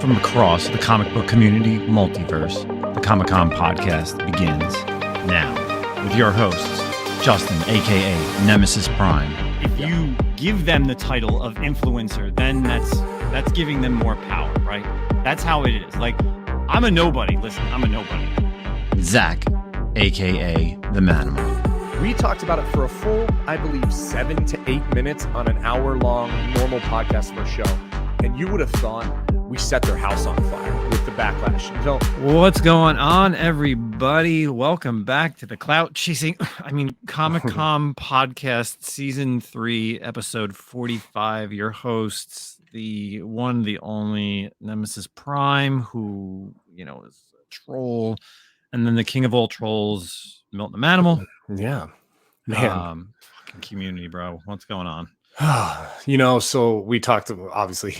From across the comic book community multiverse, the Comic-Con podcast begins now with your hosts, Justin, aka Nemesis Prime. If you give them the title of influencer, then that's giving them more power, right? That's how it is. Like, I'm a nobody. Listen, I'm a nobody. Zack, aka the Manimal. We talked about it for a full, I believe, 7 to 8 minutes on an hour-long normal podcast for a show. And you would have thought we set their house on fire with the backlash. So, what's going on, everybody? Welcome back to the Comic-Con podcast season 3, episode 45. Your hosts, the one, the only Nemesis Prime, who, is a troll, and then the king of all trolls, Milton the Manimal. Yeah, man. Fucking community, bro. What's going on? So we talked, obviously,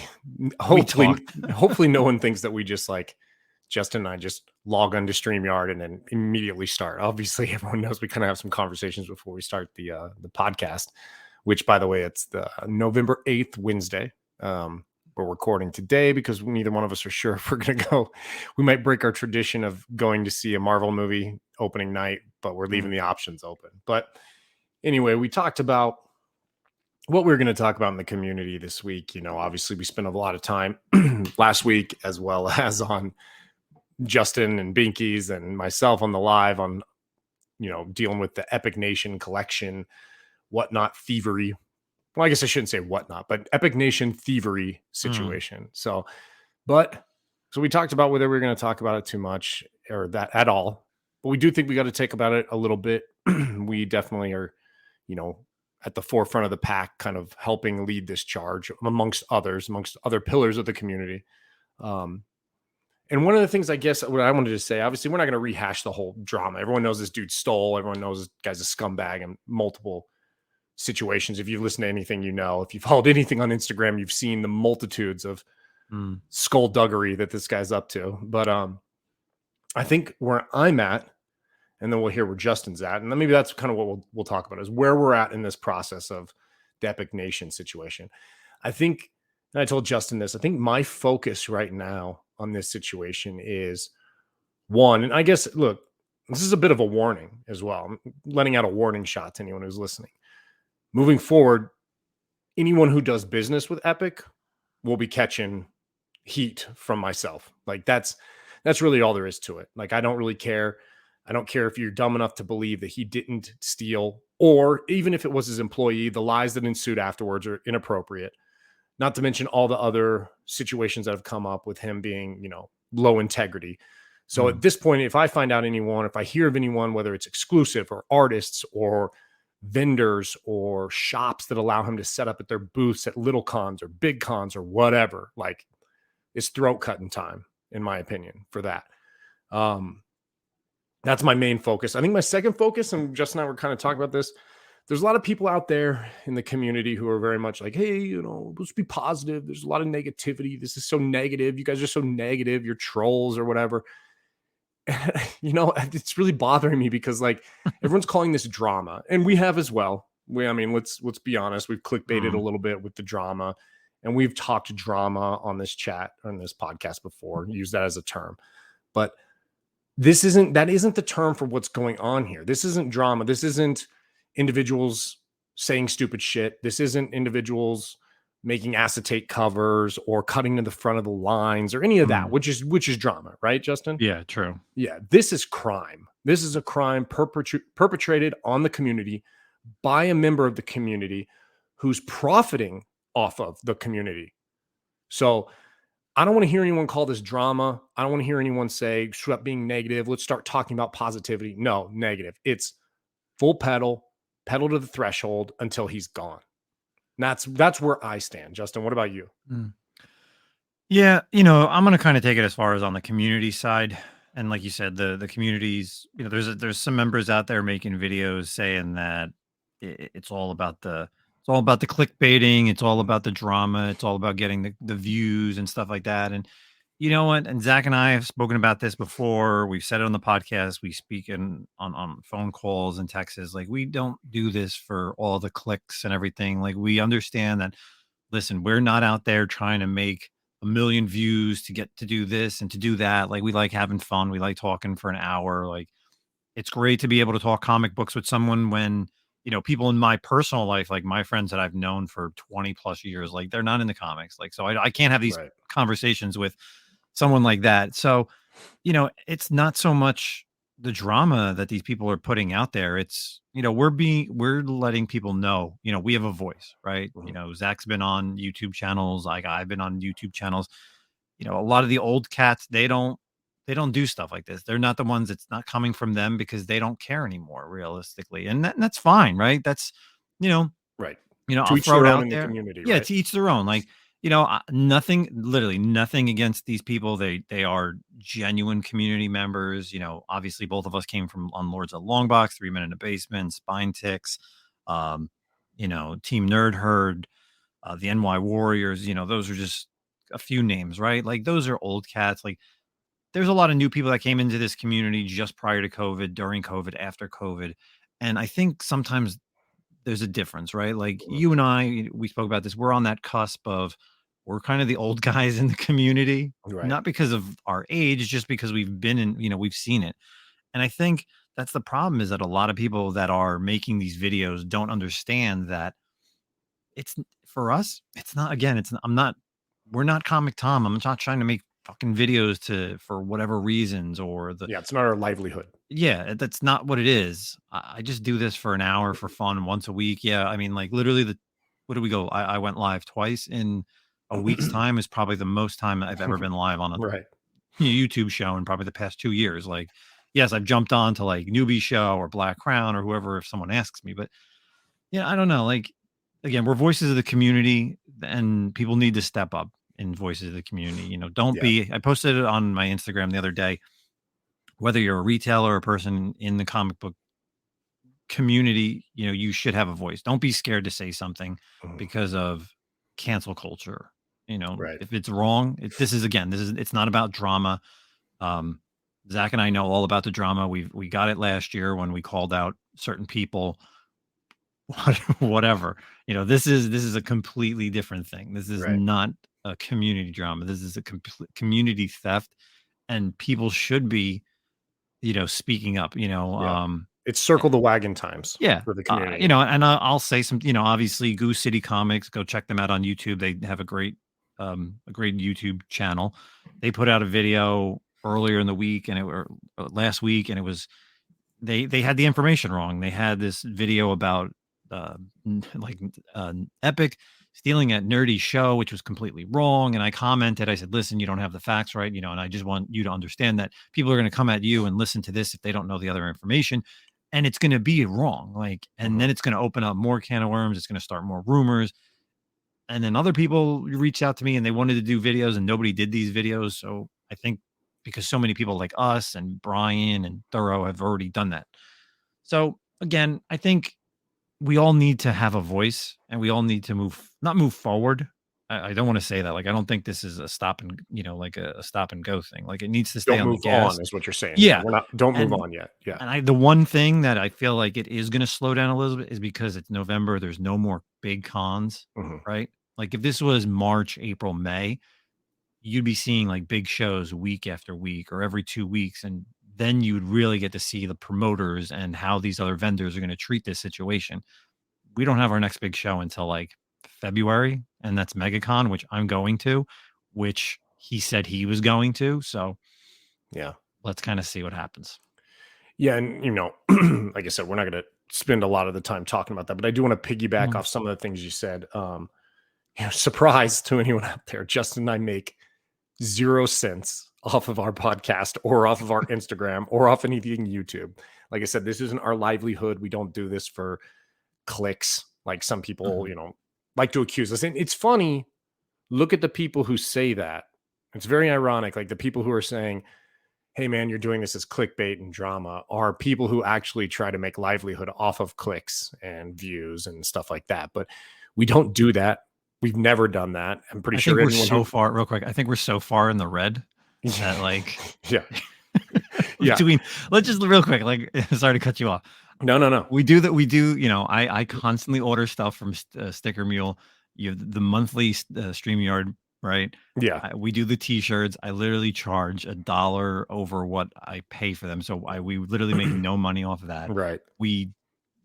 hopefully no one thinks that we just Justin and I just log onto StreamYard and then immediately start. Obviously, everyone knows we kind of have some conversations before we start the podcast, which, by the way, it's the November 8th, Wednesday. We're recording today because neither one of us are sure if we're going to go. We might break our tradition of going to see a Marvel movie opening night, but we're leaving the options open. But anyway, we talked about what we're going to talk about in the community this week. Obviously we spent a lot of time last week, as well as on Justin and Binky's and myself on the live on, dealing with the Epic Nation collection, whatnot thievery. Well, I guess I shouldn't say whatnot, but Epic Nation thievery situation. So we talked about whether we're going to talk about it too much or that at all, but we do think we got to take about it a little bit. We definitely are, at the forefront of the pack, kind of helping lead this charge amongst other pillars of the community. And one of the things, I guess, what I wanted to say, obviously, we're not going to rehash the whole drama. Everyone knows this dude stole. Everyone knows this guy's a scumbag in multiple situations. If you've listened to anything, if you've followed anything on Instagram, you've seen the multitudes of skullduggery that this guy's up to. But I think where I'm at, and then we'll hear where Justin's at, and then maybe that's kind of what we'll talk about, is where we're at in this process of the Epic Nation situation. I think, and I told Justin this, I think my focus right now on this situation is one, and I guess, look, this is a bit of a warning as well. I'm letting out a warning shot to anyone who's listening. Moving forward, anyone who does business with Epic will be catching heat from myself. That's really all there is to it. I don't really care. I don't care if you're dumb enough to believe that he didn't steal, or even if it was his employee, the lies that ensued afterwards are inappropriate. Not to mention all the other situations that have come up with him being, low integrity. So at this point, if I find out if I hear of anyone, whether it's exclusive or artists or vendors or shops that allow him to set up at their booths at little cons or big cons or whatever, it's throat cutting time, in my opinion, for that. That's my main focus. I think my second focus, and Justin and I were kind of talking about this, there's a lot of people out there in the community who are very much like, hey, let's be positive. There's a lot of negativity. This is so negative. You guys are so negative. You're trolls or whatever. It's really bothering me because everyone's calling this drama, and we have as well. Let's be honest. We've clickbaited a little bit with the drama, and we've talked drama on this chat, on this podcast before, used that as a term, but that isn't the term for what's going on here. This isn't drama. This isn't individuals saying stupid shit. This isn't individuals making acetate covers or cutting to the front of the lines or any of that, which is drama, right, Justin? Yeah, true. Yeah, this is crime. This is a crime perpetrated on the community by a member of the community who's profiting off of the community. So I don't want to hear anyone call this drama. I don't want to hear anyone say, stop being negative. Let's start talking about positivity. No, negative. It's full pedal to the threshold until he's gone. And that's where I stand. Justin, what about you? Yeah, I'm going to kind of take it as far as on the community side. And like you said, the communities, there's some members out there making videos saying that it's all about the clickbaiting. It's all about the drama. It's all about getting the views and stuff like that. And you know what? And Zach and I have spoken about this before. We've said it on the podcast. We speak on phone calls and texts. We don't do this for all the clicks and everything. We understand that, listen, we're not out there trying to make a million views to get to do this and to do that. Like we like having fun. We like talking for an hour. Like it's great to be able to talk comic books with someone when, people in my personal life, like my friends that I've known for 20 plus years, like they're not in the comics. Like, so I can't have these Right. conversations with someone like that. So, it's not so much the drama that these people are putting out there. It's, we're letting people know, we have a voice, right? Mhm. Zach's been on YouTube channels. Like I've been on YouTube channels. A lot of the old cats, they don't do stuff like this. They're not the ones. It's not coming from them because they don't care anymore, realistically. And that's fine, right? That's, you know, Right. I'll To each throw it their own out in the there. community, Yeah, right? to each their own. Like, nothing, literally nothing against these people. They are genuine community members. Obviously both of us came from on Lords of Longbox, 3 Men in a Basement, Spine Ticks, um, Team Nerd Herd, the NY Warriors. Those are just a few names, right? Like those are old cats. Like there's a lot of new people that came into this community just prior to COVID, during COVID, after COVID. And I think sometimes there's a difference, right? Like Mhm. you and I, we spoke about this. We're on that cusp of we're kind of the old guys in the community, Right. not because of our age, just because we've been in, we've seen it. And I think that's the problem is that a lot of people that are making these videos don't understand that for us, it's not, again, I'm not, we're not Comic Tom. I'm not trying to make fucking videos for whatever reasons or Yeah, it's not our livelihood. yeah, that's not what it is. I just do this for an hour for fun once a week. Yeah, I mean, like literally what do we go? I went live twice in a week's time is probably the most time I've ever been live on a Right. YouTube show in probably the past 2 years. Like, yes, I've jumped on to like Newbie Show or Black Crown or whoever if someone asks me, but yeah, I don't know. Like, again, we're voices of the community, and people need to step up in voices of the community. Don't Yeah. be. I posted it on my Instagram the other day. Whether you're a retailer or a person in the comic book community, you should have a voice. Don't be scared to say something Mhm. because of cancel culture. Right. If it's wrong, it's not about drama. Um, Zach and I know all about the drama. We got it last year when we called out certain people whatever. This is a completely different thing. This is Right. not a community drama. This is a complete community theft, and people should be, speaking up. Yeah. It's circle the wagon times Yeah, for the community. and I'll say some. Obviously, Goose City Comics. Go check them out on YouTube. They have a great YouTube channel. They put out a video earlier in the week, and last week, and it was they had the information wrong. They had this video about like Epic stealing at Nerdy Show, which was completely wrong. And I commented, I said, "Listen, you don't have the facts right, and I just want you to understand that people are going to come at you and listen to this if they don't know the other information, and it's going to be wrong. Like, and Mhm. then it's going to open up more can of worms. It's going to start more rumors." And then other people reached out to me and they wanted to do videos, and nobody did these videos. So I think because so many people like us and Brian and Thorough have already done that. So again, I think we all need to have a voice and we all need to not move forward. I don't want to say that. Like, I don't think this is a stop and, like a stop and go thing. Like, it needs to stay Don't on the move gas. on is what you're saying. Yeah, Yeah. we're not don't move And, on yet. Yeah. the one thing that I feel like it is going to slow down a little bit is because it's November. There's no more big cons, Mhm. right? Like if this was March, April, May, you'd be seeing like big shows week after week or every 2 weeks. And then you'd really get to see the promoters and how these other vendors are going to treat this situation. We don't have our next big show until like February, and that's MegaCon, which I'm going to, which he said he was going to. So Yeah. let's kind of see what happens. Yeah, and like I said, we're not going to spend a lot of the time talking about that, but I do want to piggyback Mm. off some of the things you said. Surprise to anyone out there, Justin and I make 0 cents off of our podcast or off of our Instagram or off anything YouTube. Like I said, this isn't our livelihood. We don't do this for clicks like some people, Mhm. like to accuse us. And it's funny, look at the people who say that. It's very ironic. Like the people who are saying, "Hey man, you're doing this as clickbait and drama," are people who actually try to make livelihood off of clicks and views and stuff like that. But we don't do that. We've never done that. I'm pretty I sure think we're anyone so who far, real quick. I think we're so far in the red that like yeah. Yeah. between, let's just real quick, like, sorry to cut you off. No, no, no. We do that. We do, I constantly order stuff from Sticker Mule. You have the monthly StreamYard right? Yeah. We do the t-shirts. I literally charge $1 over what I pay for them. So we literally make no money off of that. Right. We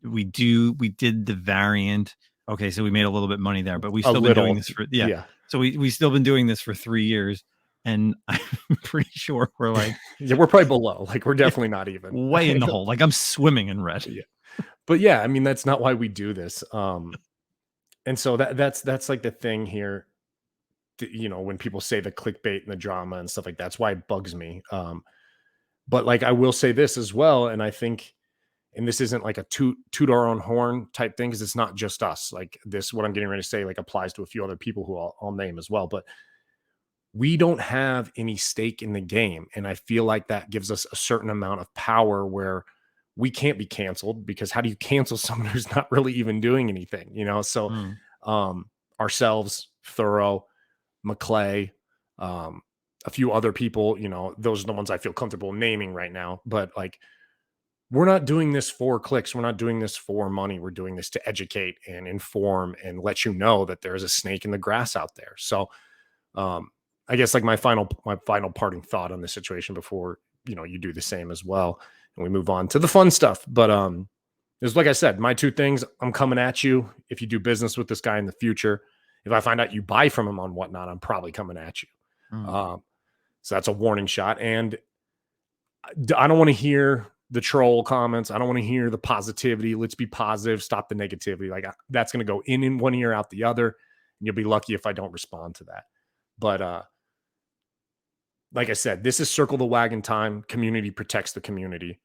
did the variant. Okay, so we made a little bit of money there, but we've A still been doing little. this for Yeah. So we still been doing this for 3 years, and I'm pretty sure we're like Yeah, we're probably below. Like, we're yeah, definitely not even. way in the hole. Like I'm swimming in red. Yeah. But yeah, I mean, that's not why we do this. And so that's like the thing here. You know, when people say the clickbait and the drama and stuff like that's why it bugs me. But like I will say this as well, and I think, and this isn't like a toot our own horn type thing because it's not just us. Like this, what I'm getting ready to say, like applies to a few other people who I'll name as well. But we don't have any stake in the game, and I feel like that gives us a certain amount of power where we can't be canceled because how do you cancel someone who's not really even doing anything? You know, so Mm. ourselves, Thorough, McClay, a few other people, you know, those are the ones I feel comfortable naming right now. But like, we're not doing this for clicks. We're not doing this for money. We're doing this to educate and inform and let you know that there's a snake in the grass out there. So, I guess like my final parting thought on this situation before, you know, you do the same as well and we move on to the fun stuff. But it's like I said, my two things, I'm coming at you. If you do business with this guy in the future, if I find out you buy from him on whatnot, I'm probably coming at you. Mm. So that's a warning shot. And I don't want to hear the troll comments. I don't want to hear the positivity. Let's be positive. Stop the negativity. Like that's going to go in one ear, out the other. And you'll be lucky if I don't respond to that. But like I said, this is circle the wagon time. Community protects the community.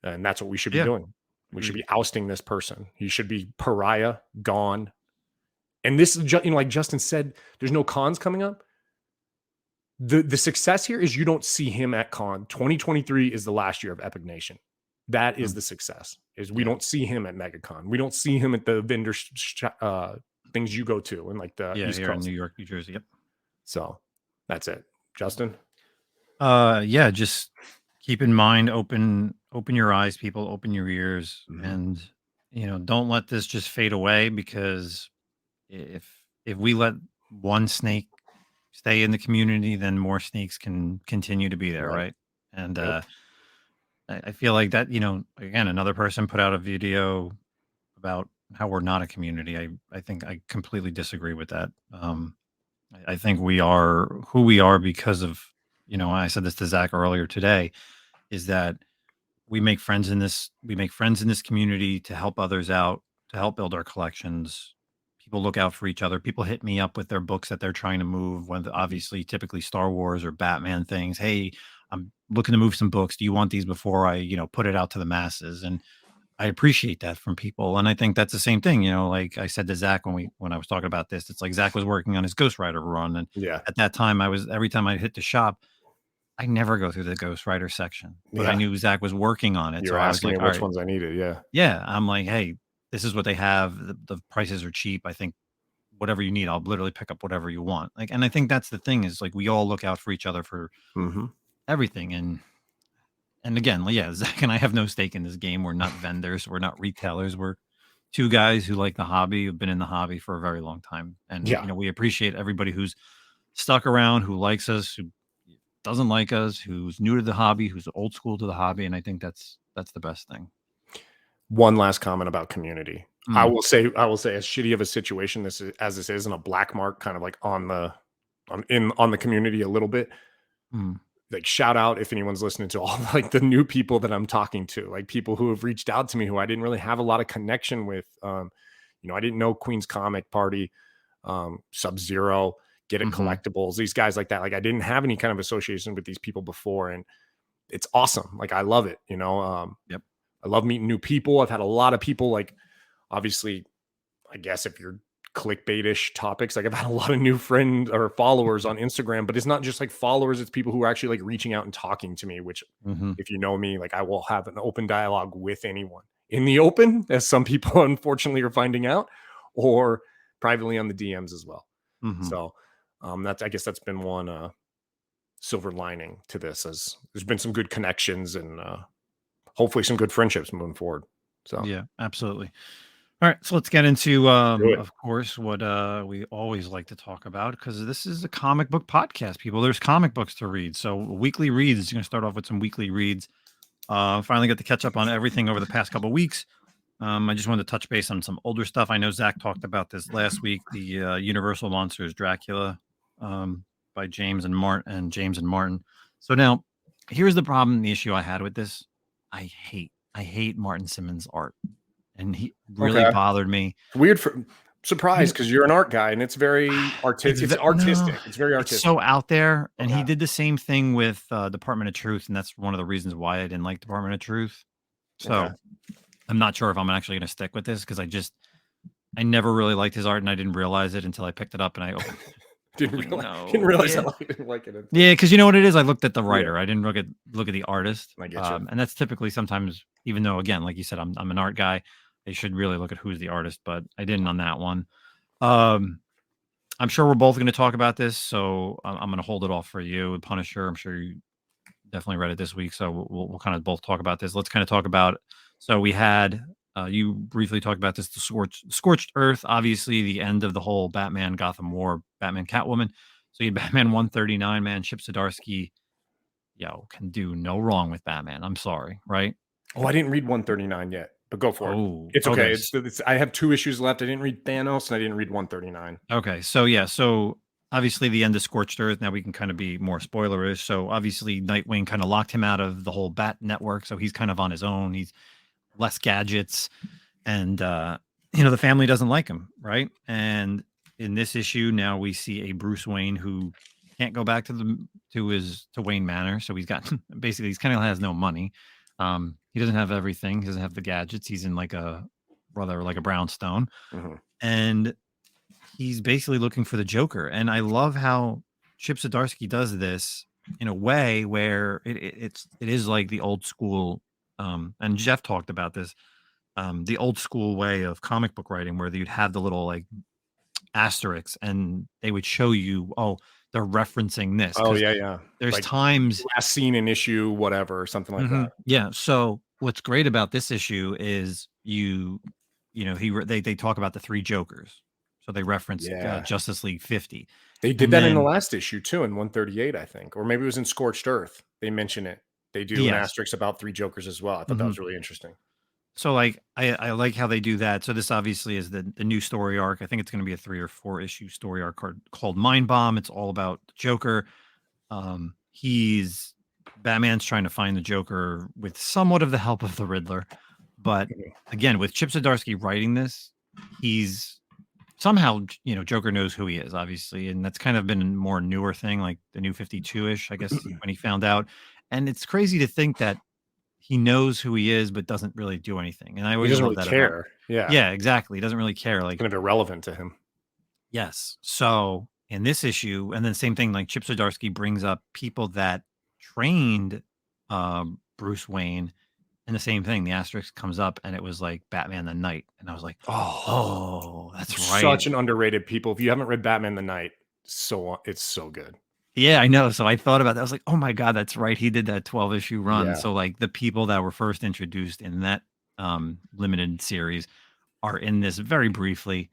And that's what we should be Yeah. doing. We should be ousting this person. He should be pariah, gone. And this is, you know, like Justin said, there's no cons coming up. The success here is you don't see him at con. 2023 is the last year of Epic Nation. That is the success. Is we don't see him at MegaCon. We don't see him at the vendor things you go to in like the East here Coast. in New York, New Jersey. Yep. So that's it, Justin. Yeah, just keep in mind, open your eyes, people, open your ears, and you know, don't let this just fade away because if we let one snake stay in the community, then more snakes can continue to be there, right? And I feel like that, you know, again, another person put out a video about how we're not a community. I think I completely disagree with that. I think we are who we are because of, you know, I said this to Zach earlier today, is that we make friends in this community to help others out, to help build our collections. People look out for each other. People hit me up with their books that they're trying to move, when obviously typically Star Wars or Batman things. Hey, I'm looking to move some books. Do you want these before I, you know, put it out to the masses? And I appreciate that from people. And I think that's the same thing, you know, like I said to Zach when I was talking about this, it's like Zach was working on his Ghost Rider run. And at that time every time I hit the shop, I never go through the Ghost Rider section, but I knew Zach was working on it. You're asking me which ones I needed. Yeah. I'm like, hey, this is what they have. The prices are cheap. I think whatever you need, I'll literally pick up whatever you want. Like, and I think that's the thing is like, we all look out for each other for everything. And again, yeah, Zach and I have no stake in this game. We're not vendors. We're not retailers. We're two guys who like the hobby, who've been in the hobby for a very long time. And, you know, we appreciate everybody who's stuck around, who likes us, who doesn't like us, who's new to the hobby, who's old school to the hobby. And I think that's the best thing. One last comment about community. I will say as shitty of a situation this is and a black mark kind of like on the community a little bit. Like shout out if anyone's listening to all like the new people that I'm talking to, like people who have reached out to me who I didn't really have a lot of connection with. You know, I didn't know Queen's Comic Party, Sub-Zero, Get It Collectibles, these guys like that. Like I didn't have any kind of association with these people before, and it's awesome. Like I love it. You know, I love meeting new people. I've had a lot of people, like obviously, I guess if you're clickbaitish topics, like I've had a lot of new friends or followers on Instagram, but it's not just like followers, it's people who are actually like reaching out and talking to me, which if you know me, like I will have an open dialogue with anyone in the open, as some people unfortunately are finding out, or privately on the DMs as well. So I guess that's been one silver lining to this, as there's been some good connections and hopefully some good friendships moving forward. So yeah, absolutely. All right, so let's get into, Do it. of course, what we always like to talk about because this is a comic book podcast. People, there's comic books to read, so weekly reads. You're gonna start off with some weekly reads. Finally got to catch up on everything over the past couple weeks. I just wanted to touch base on some older stuff. I know Zach talked about this last week. The Universal Monsters Dracula by James and Martin. So now, here's the problem. The issue I had with this, I hate Martin Simmons' art, and he really Okay. bothered me. Weird for surprise because you're an art guy and it's very artistic. It's artistic. No, It's very it's artistic. so out there, and he Okay. did the same thing with Department of Truth, and that's one of the reasons why I didn't like Department of Truth. So Okay. I'm not sure if I'm actually going to stick with this because I never really liked his art, and I didn't realize it until I picked it up and I opened. Didn't No, realize yeah. how I didn't like it. Yeah, because you know what it is. I looked at the writer. I didn't look at the artist. I get you. And that's typically sometimes, even though again, like you said, I'm an art guy. I should really look at who's the artist, but I didn't on that one. Um, I'm sure we're both going to talk about this, so I'm going to hold it off for you. Punisher, I'm sure you definitely read it this week, so we'll kind of both talk about this. Let's kind of talk about. So we had you briefly talked about this, the scorched earth. Obviously, the end of the whole Batman Gotham War, Batman Catwoman. So you had Batman 139, man. Chip Zdarsky, can do no wrong with Batman. I'm sorry, right? Oh, I didn't read 139 yet, but go for it. Oh, It's okay. okay. It's I have 2 issues left. I didn't read Thanos and I didn't read 139. Okay, so obviously the end of Scorched Earth. Now we can kind of be more spoilerish. So obviously Nightwing kind of locked him out of the whole Bat network, so he's kind of on his own. He's less gadgets, and the family doesn't like him, right? And in this issue, now we see a Bruce Wayne who can't go back to Wayne Manor, so he's got basically he's kind of has no money. He doesn't have everything. He doesn't have the gadgets. He's in like a brownstone, and he's basically looking for the Joker. And I love how Chip Zdarsky does this in a way where it is like the old school. And Jeff talked about this, the old school way of comic book writing, where you'd have the little like asterisks, and they would show you, oh, they're referencing this. Oh yeah. There's like times last seen in issue, whatever, or something like that. Yeah. So what's great about this issue is they talk about the 3 Jokers. So they reference Justice League 50. They did that in the last issue too, in 138, I think, or maybe it was in Scorched Earth. They mention it. They do an asterisk about 3 Jokers as well. I thought that was really interesting. So like I like how they do that. So this obviously is the new story arc. I think it's going to be a 3 or 4 issue story arc called Mind Bomb. It's all about the Joker. Batman's trying to find the Joker with somewhat of the help of the Riddler. But again, with Chip Zdarsky writing this, he's somehow, Joker knows who he is, obviously. And that's kind of been a more newer thing, like the new 52-ish, I guess, when he found out. And it's crazy to think that he knows who he is, but doesn't really do anything. And I always doesn't love really that care. Yeah, exactly. He doesn't really care. Like, it's kind of irrelevant to him. Yes. So in this issue, and then same thing, like Chip Zdarsky brings up people that trained Bruce Wayne, and the same thing. The asterisk comes up, and it was like Batman the Knight, and I was like, oh, that's right. Such an underrated people. If you haven't read Batman the Knight, it's so good. Yeah, I know. So I thought about that. I was like, oh my God, that's right. He did that 12-issue run. Yeah. So like the people that were first introduced in that limited series are in this very briefly.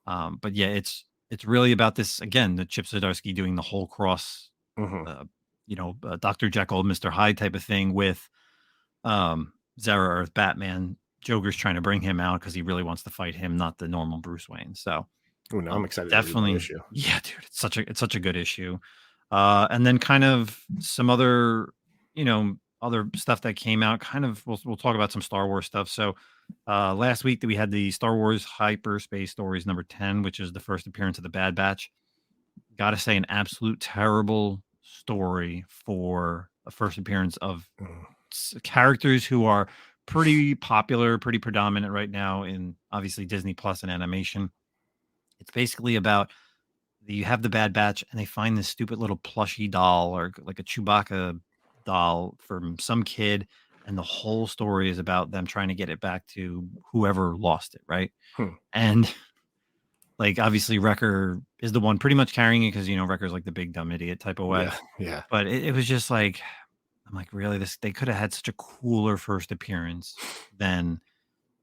But yeah, it's really about this again, the Chip Zdarsky doing the whole cross, Dr. Jekyll, Mr. Hyde type of thing with Zara Earth Batman. Joker's trying to bring him out because he really wants to fight him, not the normal Bruce Wayne. So I'm excited. Definitely, issue. Yeah, dude, it's such a good issue. And then kind of some other, other stuff that came out. Kind of, we'll talk about some Star Wars stuff. So last week we had the Star Wars Hyperspace Stories number 10, which is the first appearance of the Bad Batch. Got to say, an absolute terrible story for a first appearance of characters who are pretty popular, pretty predominant right now in obviously Disney Plus and animation. It's basically about you have the Bad Batch, and they find this stupid little plushy doll or like a Chewbacca doll from some kid. And the whole story is about them trying to get it back to whoever lost it. Right. And like, obviously Wrecker is the one pretty much carrying it because, Wrecker's like the big dumb idiot type of way. Yeah. But it was just like, I'm like, really, they could have had such a cooler first appearance than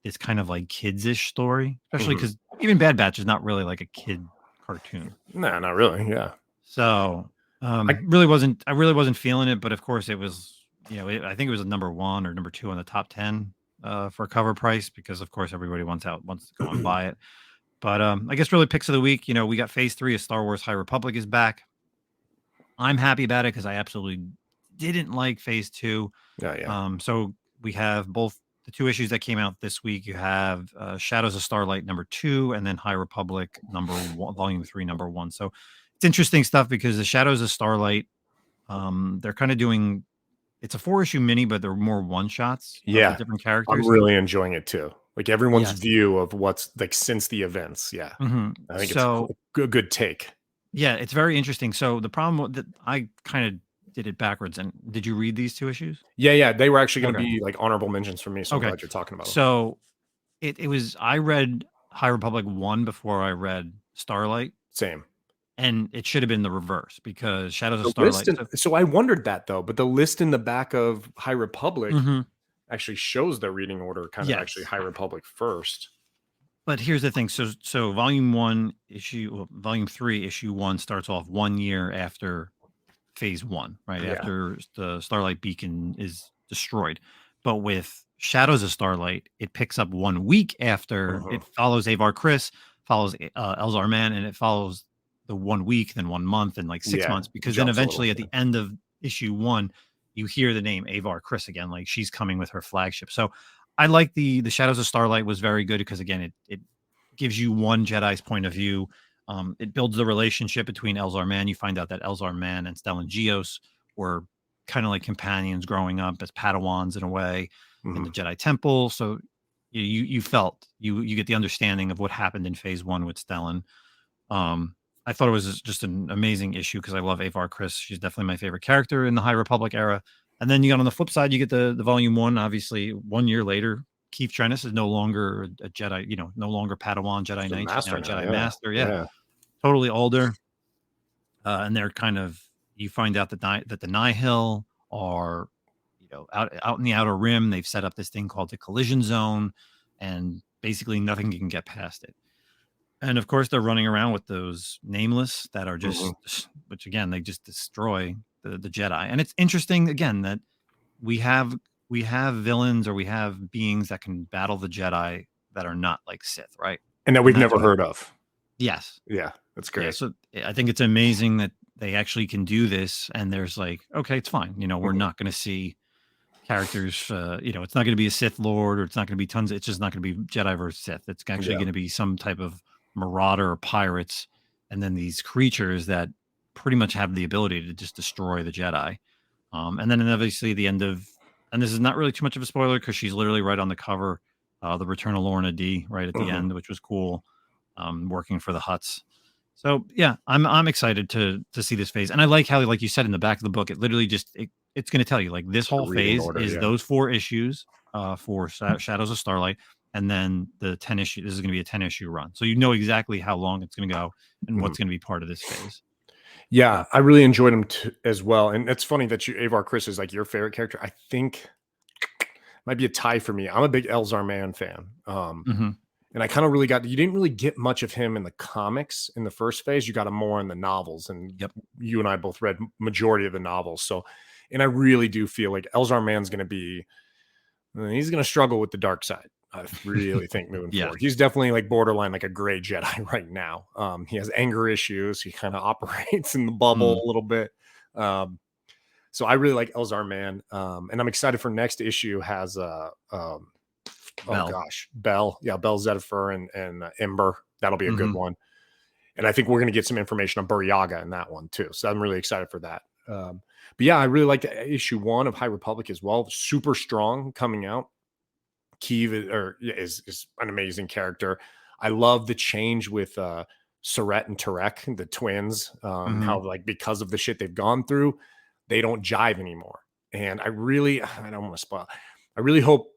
this kind of like kids-ish story, especially Mhm. because even Bad Batch is not really like a kid cartoon. No, not really. Yeah. So I I really wasn't feeling it, but of course it was, I think it was a number 1 or number 2 on the top 10 for cover price because of course everybody wants to go and buy it. But I guess really picks of the week, we got phase 3 of Star Wars High Republic is back. I'm happy about it because I absolutely didn't like phase 2. yeah, yeah. So we have both the 2 issues that came out this week. You have Shadows of Starlight number 2 and then High Republic number 1, volume 3 number 1. So it's interesting stuff because the Shadows of Starlight, they're kind of doing, it's a 4-issue mini, but they're more one shots of the Yeah. different I'm characters. really enjoying it too. Like everyone's Yes. view of what's like since the events. Yeah. I think it's a So good take. yeah, it's very interesting. So the problem that I kind of did it backwards. And did you read these 2 issues? Yeah, yeah. They were actually going to Okay. be like honorable mentions for me. So I'm Okay. glad you're talking about them. So it was, I read High Republic 1 before I read Starlight, Same. and it should have been the reverse because Shadows of The Starlight. so I wondered that though, but the list in the back of High Republic Mhm. actually shows the reading order kind of actually Yes. High Republic first. But here's the thing. So volume 3 issue 1 starts off 1 year after phase 1, right? Yeah. After the Starlight beacon is destroyed. But with Shadows of Starlight, it picks up 1 week after. It follows Avar Chris, follows Elzar Mann, and it follows the 1 week, then 1 month, and like 6 months. Because then Jumps a eventually little, at the end of issue 1, you hear the name Avar Chris again, like she's coming with her flagship. So I like the Shadows of Starlight was very good because again, it gives you one Jedi's point of view. It builds the relationship between Elzar Mann. You find out that Elzar Mann and Stellan Gios were kind of like companions growing up as Padawans in a way in the Jedi Temple. So you felt you get the understanding of what happened in phase 1 with Stellan. I thought it was just an amazing issue because I love Avar Chris. She's definitely my favorite character in the High Republic era. And then you got on the flip side, you get the volume 1, obviously 1 year later. Keith Trennis is no longer a Jedi, no longer Padawan Jedi Knight. He's now a Jedi Master. Yeah. Totally older. And they're kind of, you find out that the Nihil are, out in the outer rim. They've set up this thing called the collision zone, and basically nothing can get past it. And of course, they're running around with those nameless that are just, which again, they just destroy the Jedi. And it's interesting again that we have villains or we have beings that can battle the Jedi that are not like Sith, right? And that we've never heard of. Yes. Yeah, that's great. Yeah, so I think it's amazing that they actually can do this. And there's like, okay, it's fine. We're not going to see characters. It's not going to be a Sith Lord, or it's not going to be tons. It's just not going to be Jedi versus Sith. It's actually going to be some type of marauder or pirates, and then these creatures that pretty much have the ability to just destroy the Jedi. And then obviously the end of, and this is not really too much of a spoiler because she's literally right on the cover, the return of Lorna D right at the end, which was cool, working for the Hutts. So yeah, I'm excited to see this phase, and I like how, like you said in the back of the book, it literally just it's going to tell you like this whole phase is those 4 issues for Shadows of Starlight, and then the 10 issue. This is going to be a 10-issue run, so you know exactly how long it's going to go and what's going to be part of this phase. Yeah, I really enjoyed him as well, and it's funny that Avar Chris is like your favorite character. I think might be a tie for me. I'm a big Elzar Mann fan. And I kind of really you didn't really get much of him in the comics in the first phase. You got him more in the novels. And you and I both read majority of the novels. So, and I really do feel like Elzar Mann's going to be, he's going to struggle with the dark side. I really think moving forward. He's definitely like borderline, like a gray Jedi right now. He has anger issues. He kind of operates in the bubble a little bit. So I really like Elzar Mann. And I'm excited for next issue has Bell. Yeah, Bell Zedifer and Ember. That'll be a good one. And I think we're going to get some information on Buryaga in that one too. So I'm really excited for that. But yeah, I really liked issue 1 of High Republic as well. Super strong coming out. Keeve is an amazing character. I love the change with Surret and Tarek, the twins. How like because of the shit they've gone through, they don't jive anymore. And I don't want to spoil. I really hope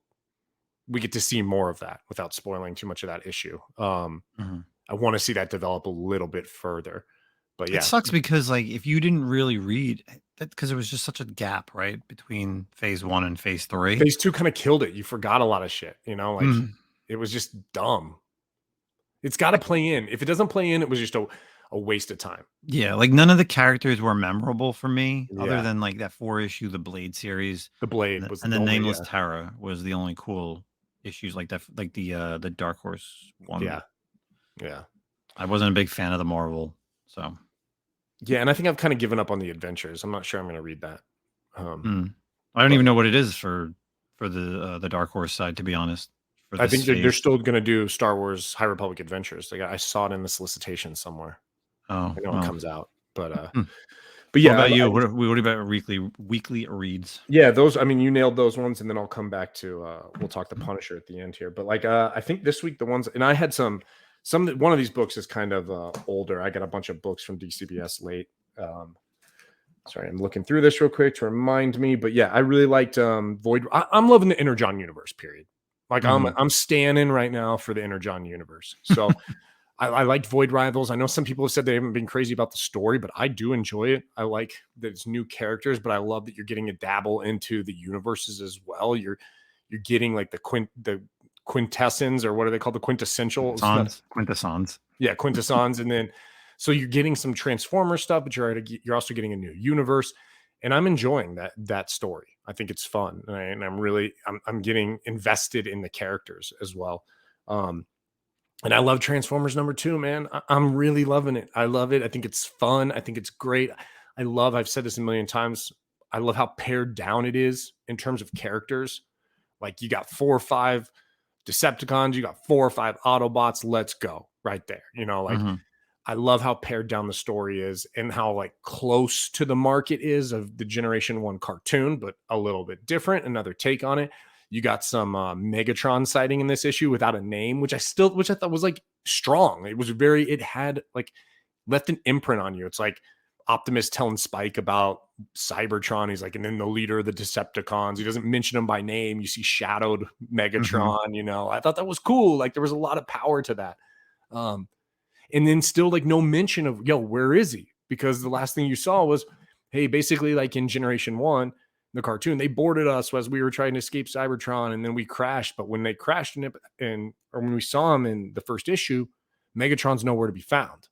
we get to see more of that without spoiling too much of that issue. I want to see that develop a little bit further. But yeah, it sucks because like if you didn't really read that, because it was just such a gap right between phase 1 and phase 3. Phase 2 kind of killed it. You forgot a lot of shit, like It was just dumb. It's got to play in. If it doesn't play in, it was just a waste of time. Yeah, like none of the characters were memorable for me, other Yeah. than like that 4-issue The Blade series, The Blade was and the the only, Nameless Terror was the only cool issues like that, like the Dark Horse one. yeah. Yeah. I wasn't a big fan of the Marvel, so Yeah, and I think I've kind of given up on the adventures. I'm not sure I'm going to read that. I don't even know what it is for the Dark Horse side, to be honest. For I think they're phase. still going to do Star Wars High Republic Adventures. Like I saw it in the solicitation somewhere. Oh, I know it comes out, but What yeah. about you? What about weekly reads? Yeah, those. I mean, you nailed those ones, and then I'll come back to. We'll talk the Punisher at the end here, but like I think this week the ones, and I had some. One of these books is kind of older. I got a bunch of books from DCBS late. Sorry, I'm looking through this real quick to remind me. But yeah, I really liked Void. I'm loving the Inner John universe. Period. Like I'm standing right now for the Inner John universe. So I liked Void Rivals. I know some people have said they haven't been crazy about the story, but I do enjoy it. I like that it's new characters, but I love that you're getting a dabble into the universes as well. You're getting like the quintessence, or what are they called? The quintessential Quintessence. Yeah, quintessence. And then so you're getting some Transformer stuff, but you're also getting a new universe. And I'm enjoying that story. I think it's fun. And I'm getting invested in the characters as well. And I love Transformers #2, man. I'm really loving it. I love it. I think it's fun. I think it's great. I've said this a million times. I love how pared down it is in terms of characters. Like you got 4 or 5 Decepticons, you got 4 or 5 Autobots. Let's go right there. I love how pared down the story is and how like close to the market is of the Generation 1 cartoon, but a little bit different, another take on it. You got some Megatron sighting in this issue without a name, which I thought was like strong. It had like left an imprint on you. It's like Optimus telling Spike about Cybertron. He's like, and then the leader of the Decepticons. He doesn't mention him by name. You see shadowed Megatron, I thought that was cool. Like there was a lot of power to that. And then still like no mention of, where is he? Because the last thing you saw was, hey, basically like in Generation 1, the cartoon, they boarded us as we were trying to escape Cybertron, and then we crashed. But when they crashed or when we saw him in the first issue, Megatron's nowhere to be found.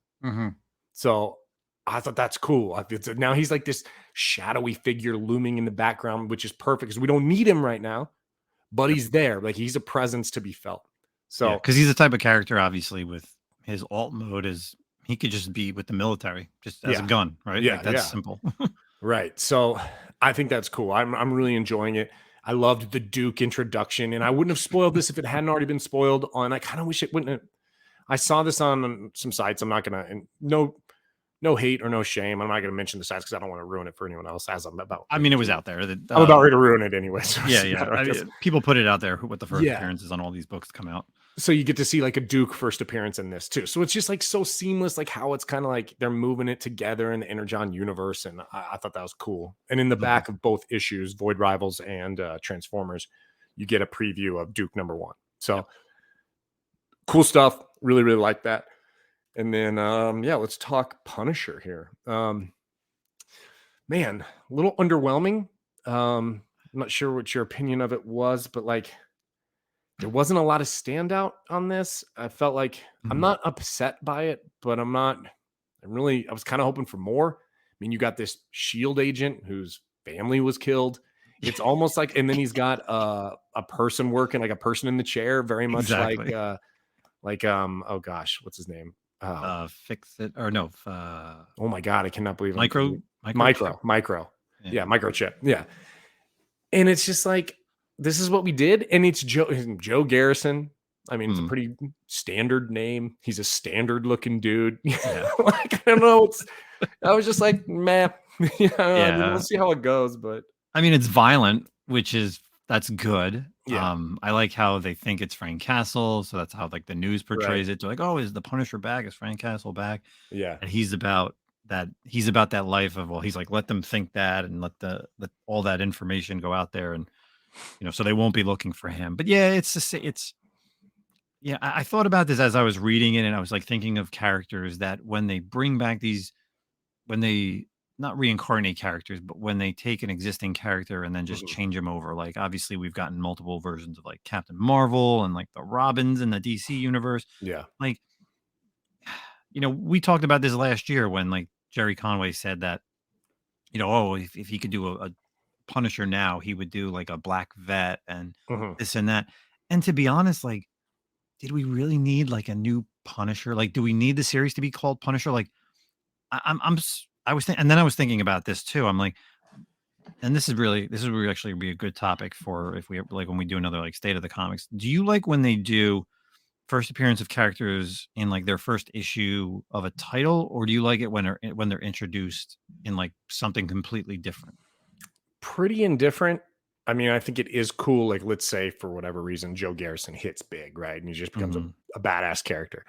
So I thought that's cool. Now he's like this shadowy figure looming in the background, which is perfect because we don't need him right now, but he's there. Like he's a presence to be felt. So because he's the type of character, obviously, with his alt mode is he could just be with the military, just as a gun, right? Yeah, like, that's simple. Right. So I think that's cool. I'm really enjoying it. I loved the Duke introduction, and I wouldn't have spoiled this if it hadn't already been spoiled. And I kind of wish it wouldn't have. I saw this on some sites. I'm not gonna, and no hate or no shame. I'm not gonna mention the sites because I don't want to ruin it for anyone else. As I'm about. I mean, it was out there. I'm about ready to ruin it anyway. So people put it out there what the first appearances on all these books come out. So you get to see like a Duke first appearance in this too. So it's just like so seamless, like how it's kind of like they're moving it together in the Inner John universe. And I thought that was cool. And in the back of both issues, Void Rivals and Transformers, you get a preview of Duke #1. So cool stuff. Really, really like that. And then, let's talk Punisher here. Man, a little underwhelming. I'm not sure what your opinion of it was, but like, there wasn't a lot of standout on this. I felt like I'm not upset by it, but I was kind of hoping for more. I mean, you got this SHIELD agent whose family was killed. It's almost like, and then he's got a person working, like a person in the chair, very much like oh gosh, what's his name? Fix it or no? Oh my god, I cannot believe Micro. Yeah, Microchip. Yeah, and it's just like, this is what we did, and it's Joe Garrison. I mean, it's a pretty standard name. He's a standard looking dude. Like, I don't know. I was just like, meh. I mean, we'll see how it goes. But I mean, it's violent, that's good. Yeah. I like how they think it's Frank Castle, so that's how like the news portrays it. They're like, oh, is the Punisher back? Is Frank Castle back? Yeah. And he's about that life of, well, he's like, let them think that and let all that information go out there, and so they won't be looking for him. But yeah, I thought about this as I was reading it, and I was like thinking of characters that when they bring back when they not reincarnate characters, but when they take an existing character and then just change them over. Like obviously we've gotten multiple versions of like Captain Marvel and like the Robins in the DC universe. Yeah. Like, we talked about this last year when like Jerry Conway said that, oh, if he could do a Punisher now, he would do like a black vet and this and that. And to be honest, like, did we really need like a new Punisher? Like, do we need the series to be called Punisher? Like, I was thinking, and then I was thinking about this too. I'm like, and this would actually be a good topic for if we like when we do another like state of the comics. Do you like when they do first appearance of characters in like their first issue of a title, or do you like it when they're introduced in like something completely different? Pretty indifferent. I mean, I think it is cool. Like, let's say for whatever reason, Joe Garrison hits big, right? And he just becomes a badass character.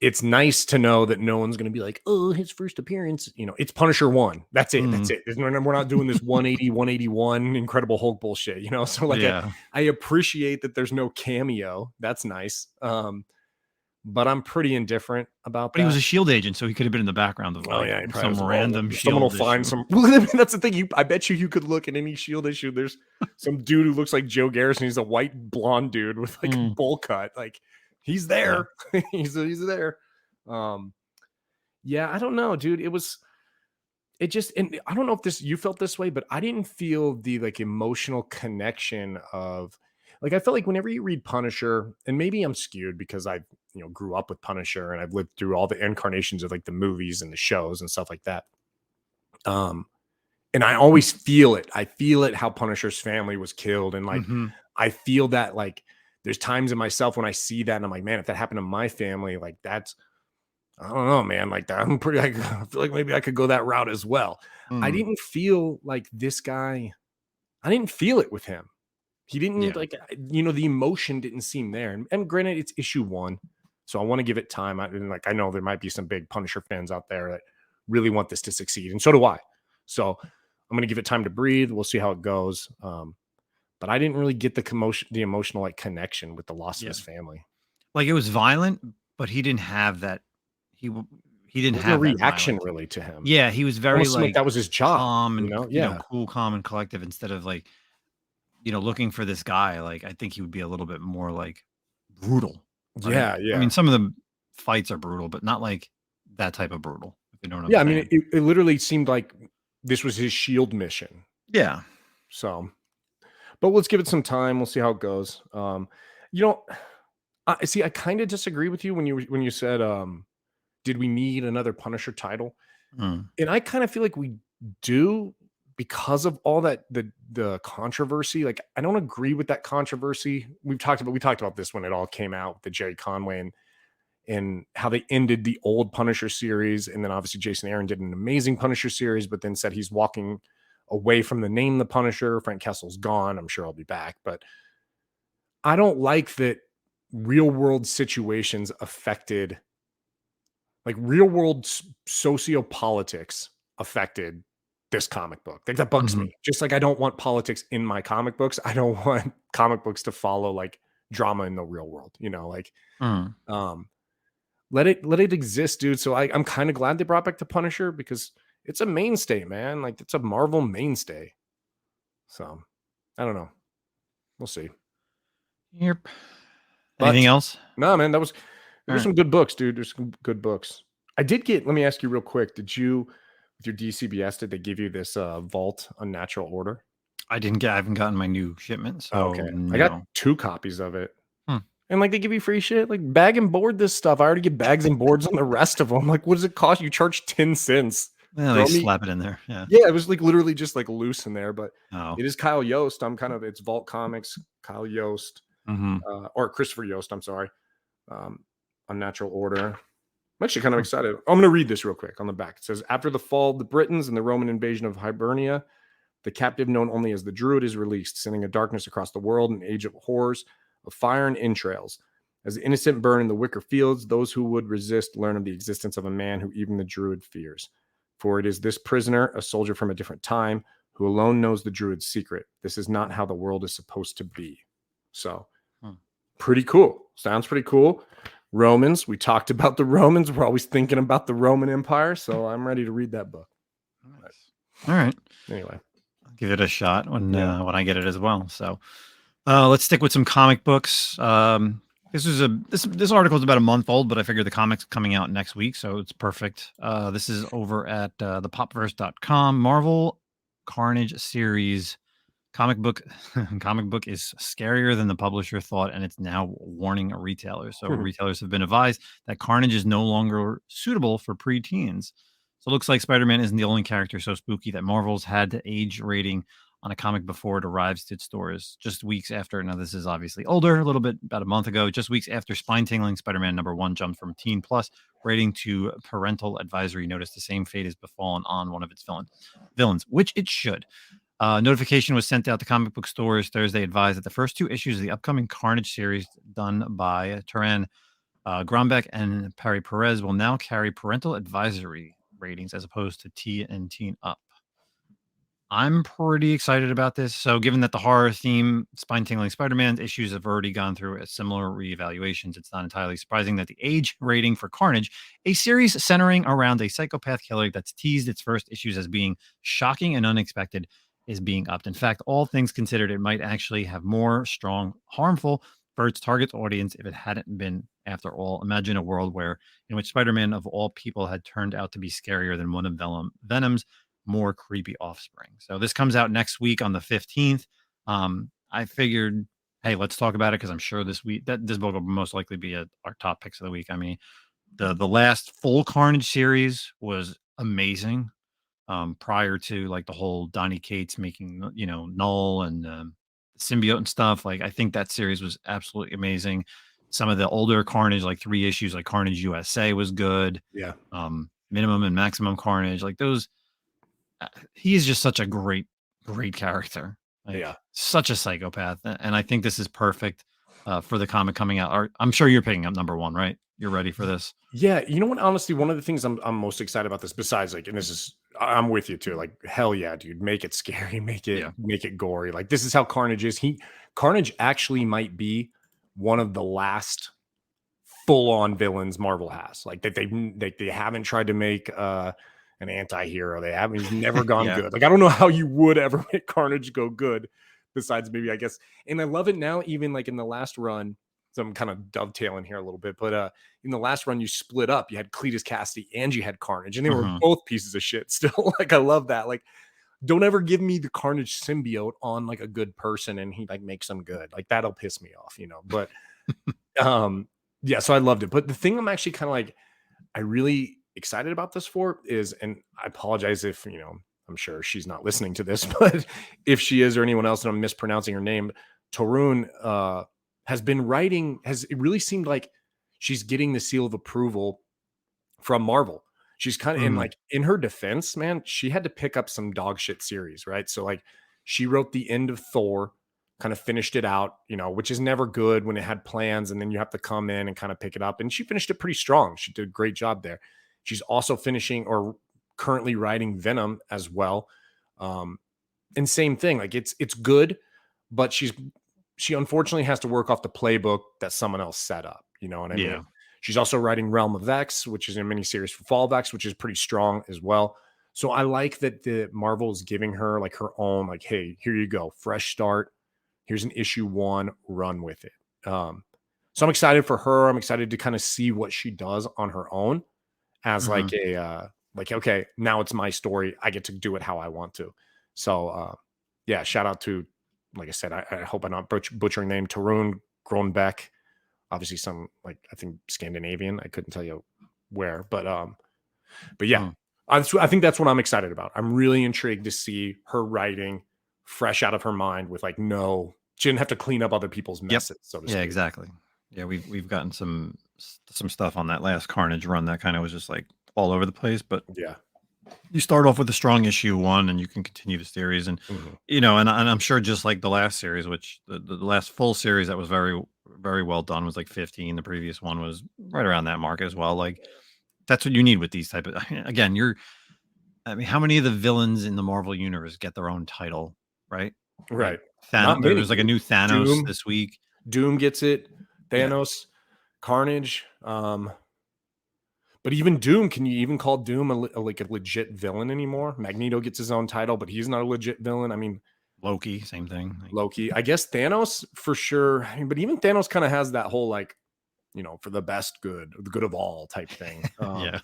It's nice to know that no one's going to be like, oh, his first appearance, it's Punisher 1. That's it. That's it. We're not doing this 180, 181 Incredible Hulk bullshit, So like, I appreciate that there's no cameo. That's nice. But I'm pretty indifferent about that. But he was a SHIELD agent, so he could have been in the background of like some random SHIELD someone will find some. Well, that's the thing. I bet you could look at any SHIELD issue. There's some dude who looks like Joe Garrison. He's a white blonde dude with like a bowl cut. Like he's there. Yeah. he's there. Yeah, I don't know, dude. And I don't know if you felt this way, but I didn't feel the like emotional connection of. Like, I felt like whenever you read Punisher, and maybe I'm skewed because I, grew up with Punisher and I've lived through all the incarnations of like the movies and the shows and stuff like that. And I always feel it. I feel it how Punisher's family was killed. And like, I feel that like there's times in myself when I see that and I'm like, man, if that happened to my family, like I don't know, man, like that. I feel like maybe I could go that route as well. I didn't feel like this guy. I didn't feel it with him. He didn't like, the emotion didn't seem there. And granted, it's issue 1. So I want to give it time. I know there might be some big Punisher fans out there that really want this to succeed. And so do I. So I'm going to give it time to breathe. We'll see how it goes. But I didn't really get the emotional like connection with the loss of his family. Like it was violent, but he didn't have that. He didn't have a reaction really to him. Yeah. He was very like that was his job. Calm and, cool, calm and collective instead of like, looking for this guy, like I think he would be a little bit more like brutal. Right? Yeah. I mean, some of the fights are brutal, but not like that type of brutal. If you know what I'm saying. I mean, it literally seemed like this was his SHIELD mission. Yeah. So, but let's give it some time. We'll see how it goes. I kind of disagree with you when you said, did we need another Punisher title? And I kind of feel like we do. Because of all that, the controversy, like I don't agree with that controversy. We talked about this when it all came out, the Jerry Conway and how they ended the old Punisher series. And then obviously Jason Aaron did an amazing Punisher series, but then said he's walking away from the name The Punisher. Frank Castle's gone. I'm sure I'll be back. But I don't like that real world situations affected, like real world sociopolitics affected this comic book. Like that bugs me. Just like I don't want politics in my comic books. I don't want comic books to follow like drama in the real world, let it exist, dude. So I'm kind of glad they brought back the Punisher because it's a mainstay, man. Like it's a Marvel mainstay. So I don't know. We'll see. Yep. Anything else? No, man, there's some good books, dude. There's some good books. Let me ask you real quick. With your DCBS, did they give you this Vault Unnatural Order? I haven't gotten my new shipment. So okay. No. I got 2 copies of it. And like they give you free shit, like bag and board this stuff. I already get bags and boards on the rest of them. Like, what does it cost? You charge 10 cents. Yeah, they slap it in there. Yeah. Yeah, it was like literally just like loose in there, but it is Kyle Yost. It's Vault Comics, Kyle Yost, or Christopher Yost, I'm sorry. Unnatural Order. I'm actually kind of excited. I'm going to read this real quick on the back. It says, after the fall of the Britons and the Roman invasion of Hibernia, the captive known only as the Druid is released, sending a darkness across the world, an age of horrors, of fire and entrails. As the innocent burn in the wicker fields, those who would resist learn of the existence of a man who even the Druid fears. For it is this prisoner, a soldier from a different time, who alone knows the Druid's secret. This is not how the world is supposed to be. So, pretty cool. Sounds pretty cool. Romans. We talked about the Romans. We're always thinking about the Roman Empire. So I'm ready to read that book. Nice. All right. Anyway, I'll give it a shot when I get it as well. So let's stick with some comic books. This article is about a month old, but I figured the comic's coming out next week, so it's perfect. This is over at thepopverse.com. Marvel Carnage series comic book is scarier than the publisher thought, and it's now warning retailers. So retailers have been advised that Carnage is no longer suitable for preteens. So it looks like Spider-Man isn't the only character so spooky that Marvel's had to age rating on a comic before it arrives to its stores. Just weeks after, now this is obviously older, a little bit, about a month ago, just weeks after spine-tingling Spider-Man #1 jumped from teen plus rating to parental advisory notice, the same fate has befallen on one of its villains, which it should. Notification was sent out to comic book stores Thursday, advised that the first 2 issues of the upcoming Carnage series, done by Taran Grombeck and Perry Perez, will now carry parental advisory ratings as opposed to T and Teen Up. I'm pretty excited about this. So, given that the horror theme, spine-tingling Spider-Man issues have already gone through a similar reevaluations, it's not entirely surprising that the age rating for Carnage, a series centering around a psychopath killer that's teased its first issues as being shocking and unexpected, is being upped. In fact, all things considered, it might actually have more strong harmful for its target audience if it hadn't been. After all, imagine a world in which Spider-Man of all people had turned out to be scarier than one of Venom's more creepy offspring. So this comes out next week on the 15th. I figured, hey, let's talk about it because I'm sure this book will most likely be our top picks of the week. I mean, the last full Carnage series was amazing. Prior to like the whole Donny Cates making, Null and symbiote and stuff. Like, I think that series was absolutely amazing. Some of the older Carnage, like 3 issues, like Carnage USA was good. Yeah. Minimum and Maximum Carnage, like those. He is just such a great character. Like, Yeah. Such a psychopath. And I think this is perfect for the comic coming out. I'm sure you're picking up #1, right? You're ready for this. Yeah, you know what? Honestly, one of the things I'm most excited about this, besides like, and this is, I'm with you too. Like, hell yeah, dude, make it scary, make it gory. Like, this is how Carnage is. Carnage actually might be one of the last full-on villains Marvel has. Like that they haven't tried to make an anti-hero. He's never gone good. Like, I don't know how you would ever make Carnage go good, besides maybe, I guess. And I love it now, even like in the last run. So I'm kind of dovetailing here a little bit, but in the last run, you split up. You had Cletus Cassidy and you had Carnage, and they were both pieces of shit still. Like, I love that. Like, don't ever give me the Carnage symbiote on like a good person and he like makes them good. Like, that'll piss me off, But yeah, so I loved it. But the thing I'm actually kind of like, I really excited about this for is, and I apologize if, I'm sure she's not listening to this, but if she is, or anyone else and I'm mispronouncing her name, Tarun has been writing, it really seemed like she's getting the seal of approval from Marvel. She's kind of in her defense, man, she had to pick up some dog shit series, right? So like, she wrote the end of Thor, kind of finished it out, which is never good when it had plans and then you have to come in and kind of pick it up. And she finished it pretty strong. She did a great job there. She's also finishing or currently writing Venom as well. And same thing, like it's good, but she unfortunately has to work off the playbook that someone else set up. You know what I mean? She's also writing Realm of X, which is a miniseries for Fall of X, which is pretty strong as well. So I like that the Marvel is giving her like her own, like, hey, here you go, fresh start. Here's an issue 1, run with it. So I'm excited for her. I'm excited to kind of see what she does on her own as like okay, now it's my story. I get to do it how I want to. So yeah, shout out to, like I said, I hope I'm not butchering name, Tarun Grombeck. Obviously some, like, I think Scandinavian. I couldn't tell you where, but yeah, I think that's what I'm excited about. I'm really intrigued to see her writing fresh out of her mind with like, no, she didn't have to clean up other people's messes. So to speak. Yeah, exactly. Yeah, we've gotten some stuff on that last Carnage run that kind of was just like all over the place, but yeah, you start off with a strong issue 1 and you can continue the series, and and I'm sure just like the last series, which the last full series that was very, very well done, was like 15. The previous one was right around that mark as well. Like, that's what you need with these type of, again, how many of the villains in the Marvel universe get their own title, right? Right. Thanos, there was like a new Thanos this week. Doom gets it. Thanos, Carnage. But even Doom, can you even call Doom like a legit villain anymore? Magneto gets his own title, but he's not a legit villain. I mean, Loki, same thing. Like, Loki, I guess Thanos for sure. I mean, but even Thanos kind of has that whole like, for the best good, the good of all type thing. yeah.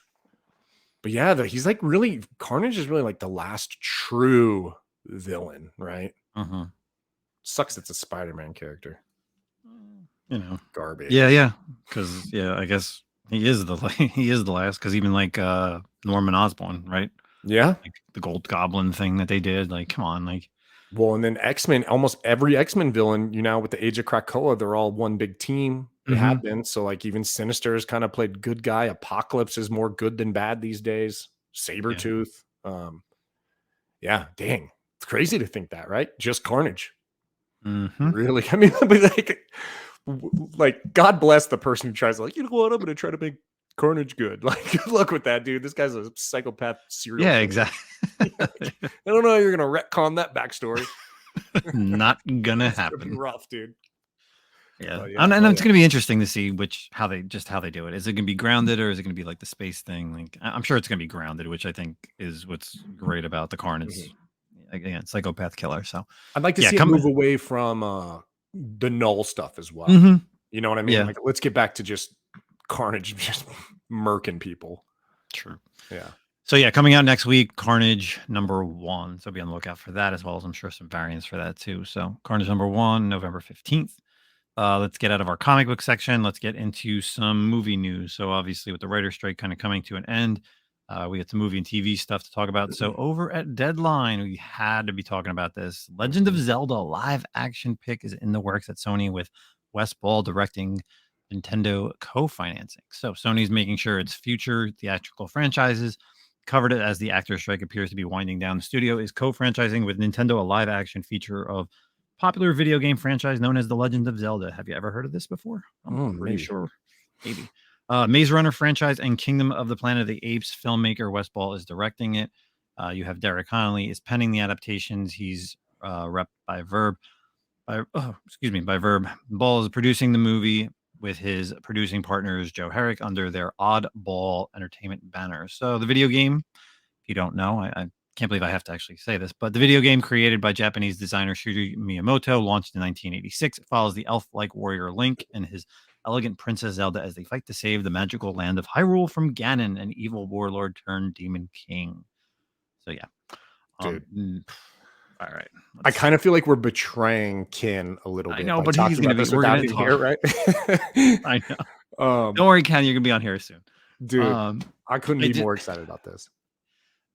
But yeah, he's like really Carnage is really like the last true villain, right? Uh-huh. Sucks it's a Spider-Man character. Garbage. Yeah. Because I guess he is the last. Because even like Norman Osborn, right? Yeah, like the Gold Goblin thing that they did. Like, come on, like. Well, and then X-Men, almost every X-Men villain, with the Age of Krakoa, they're all one big team. They have been. So like even Sinister has kind of played good guy. Apocalypse is more good than bad these days. Sabretooth. Yeah, dang. It's crazy to think that, right? Just Carnage. Really? I mean, like God bless the person who tries what, I'm going to try to make Carnage good. Like, good luck with that, dude. This guy's a psychopath serial killer. Exactly. I don't know how you're going to retcon that backstory. Not gonna happen. It's gonna be rough, dude. Yeah, and it's gonna be interesting to see how they do it. Is it gonna be grounded, or is it gonna be like the space thing? Like, I'm sure it's gonna be grounded, which I think is what's great about the Carnage. Again, psychopath killer. So I'd like to see it move away from the null stuff as well. You know what I mean? Yeah. Like, let's get back to just Carnage just murking people. True. Yeah. So coming out next week, Carnage #1. So be on the lookout for that, as well as I'm sure some variants for that too. So Carnage #1, November 15th. Let's get out of our comic book section. Let's get into some movie news. So obviously with the writer's strike kind of coming to an end, we got some movie and TV stuff to talk about. So over at Deadline, we had to be talking about this. Legend of Zelda live action pick is in the works at Sony, with Wes Ball directing, Nintendo co-financing. So Sony's making sure its future theatrical franchises covered it as the actor strike appears to be winding down. The studio is co-franchising with Nintendo a live action feature of popular video game franchise known as The Legend of Zelda. Have you ever heard of this before? I'm pretty sure. Maybe. Maze Runner franchise and Kingdom of the Planet of the Apes filmmaker Wes Ball is directing it. You have Derek Connolly is penning the adaptations. He's rep by Verb. By Verb. Ball is producing the movie with his producing partners Joe Herrick under their Oddball Entertainment banner. So the video game, if you don't know, I can't believe I have to actually say this, but the video game created by Japanese designer Shigeru Miyamoto, launched in 1986. It follows the elf-like warrior Link and his elegant Princess Zelda as they fight to save the magical land of Hyrule from Ganon, an evil warlord turned demon king. So dude. All right. I kind of feel like we're betraying Ken a little bit. I know, but he's going to be without him here, right? I know. Don't worry, Ken. You're going to be on here soon. Dude, I couldn't be more excited about this.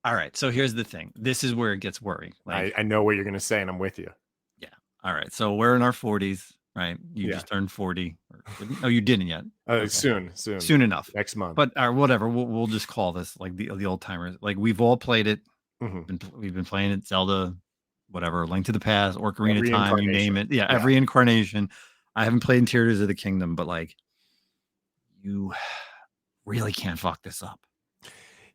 All right. So here's the thing. This is where it gets worrying. Like, I know what you're going to say, and I'm with you. Yeah. All right. So we're in our 40s, right? You just turned 40. Oh, you didn't yet. Okay. Soon enough. Next month. But whatever. We'll just call this like the old timers. Like, we've all played it. We've been playing it. Zelda, whatever, Link to the Past, Ocarina of Time, you name it. Yeah, every incarnation. I haven't played in Tears of the Kingdom, but like, you really can't fuck this up.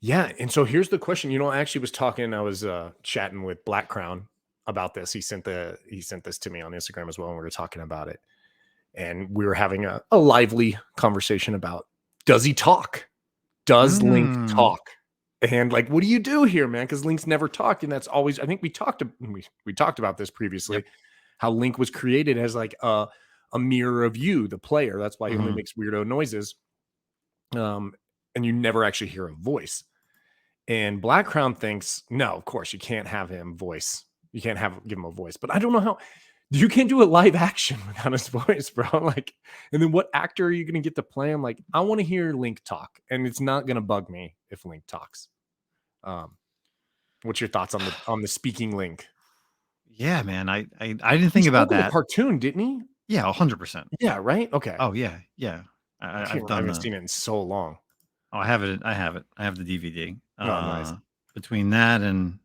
Yeah, and so here's the question. I actually was talking. I was chatting with Black Crown about this. He sent this to me on Instagram as well, and we were talking about it. And we were having a lively conversation about, does he talk? Does Link talk? And like, what do you do here, man? Because Link's never talked, and that's always. I think we talked about this previously, how Link was created as like a mirror of you, the player. That's why he only makes weirdo noises. And you never actually hear a voice. And Black Crown thinks, no, of course you can't have him voice. You can't give him a voice. But I don't know how. You can't do a live action without his voice, bro. Like, and then what actor are you going to get to play him? Like, I want to hear Link talk, and it's not going to bug me if Link talks. What's your thoughts on the speaking Link? Yeah, man. I didn't think about that. Cartoon, didn't he? Yeah, 100%. Yeah, right. Okay. Oh yeah. I haven't seen it in so long. Oh, I have it. I have the DVD. Oh, nice. Between that and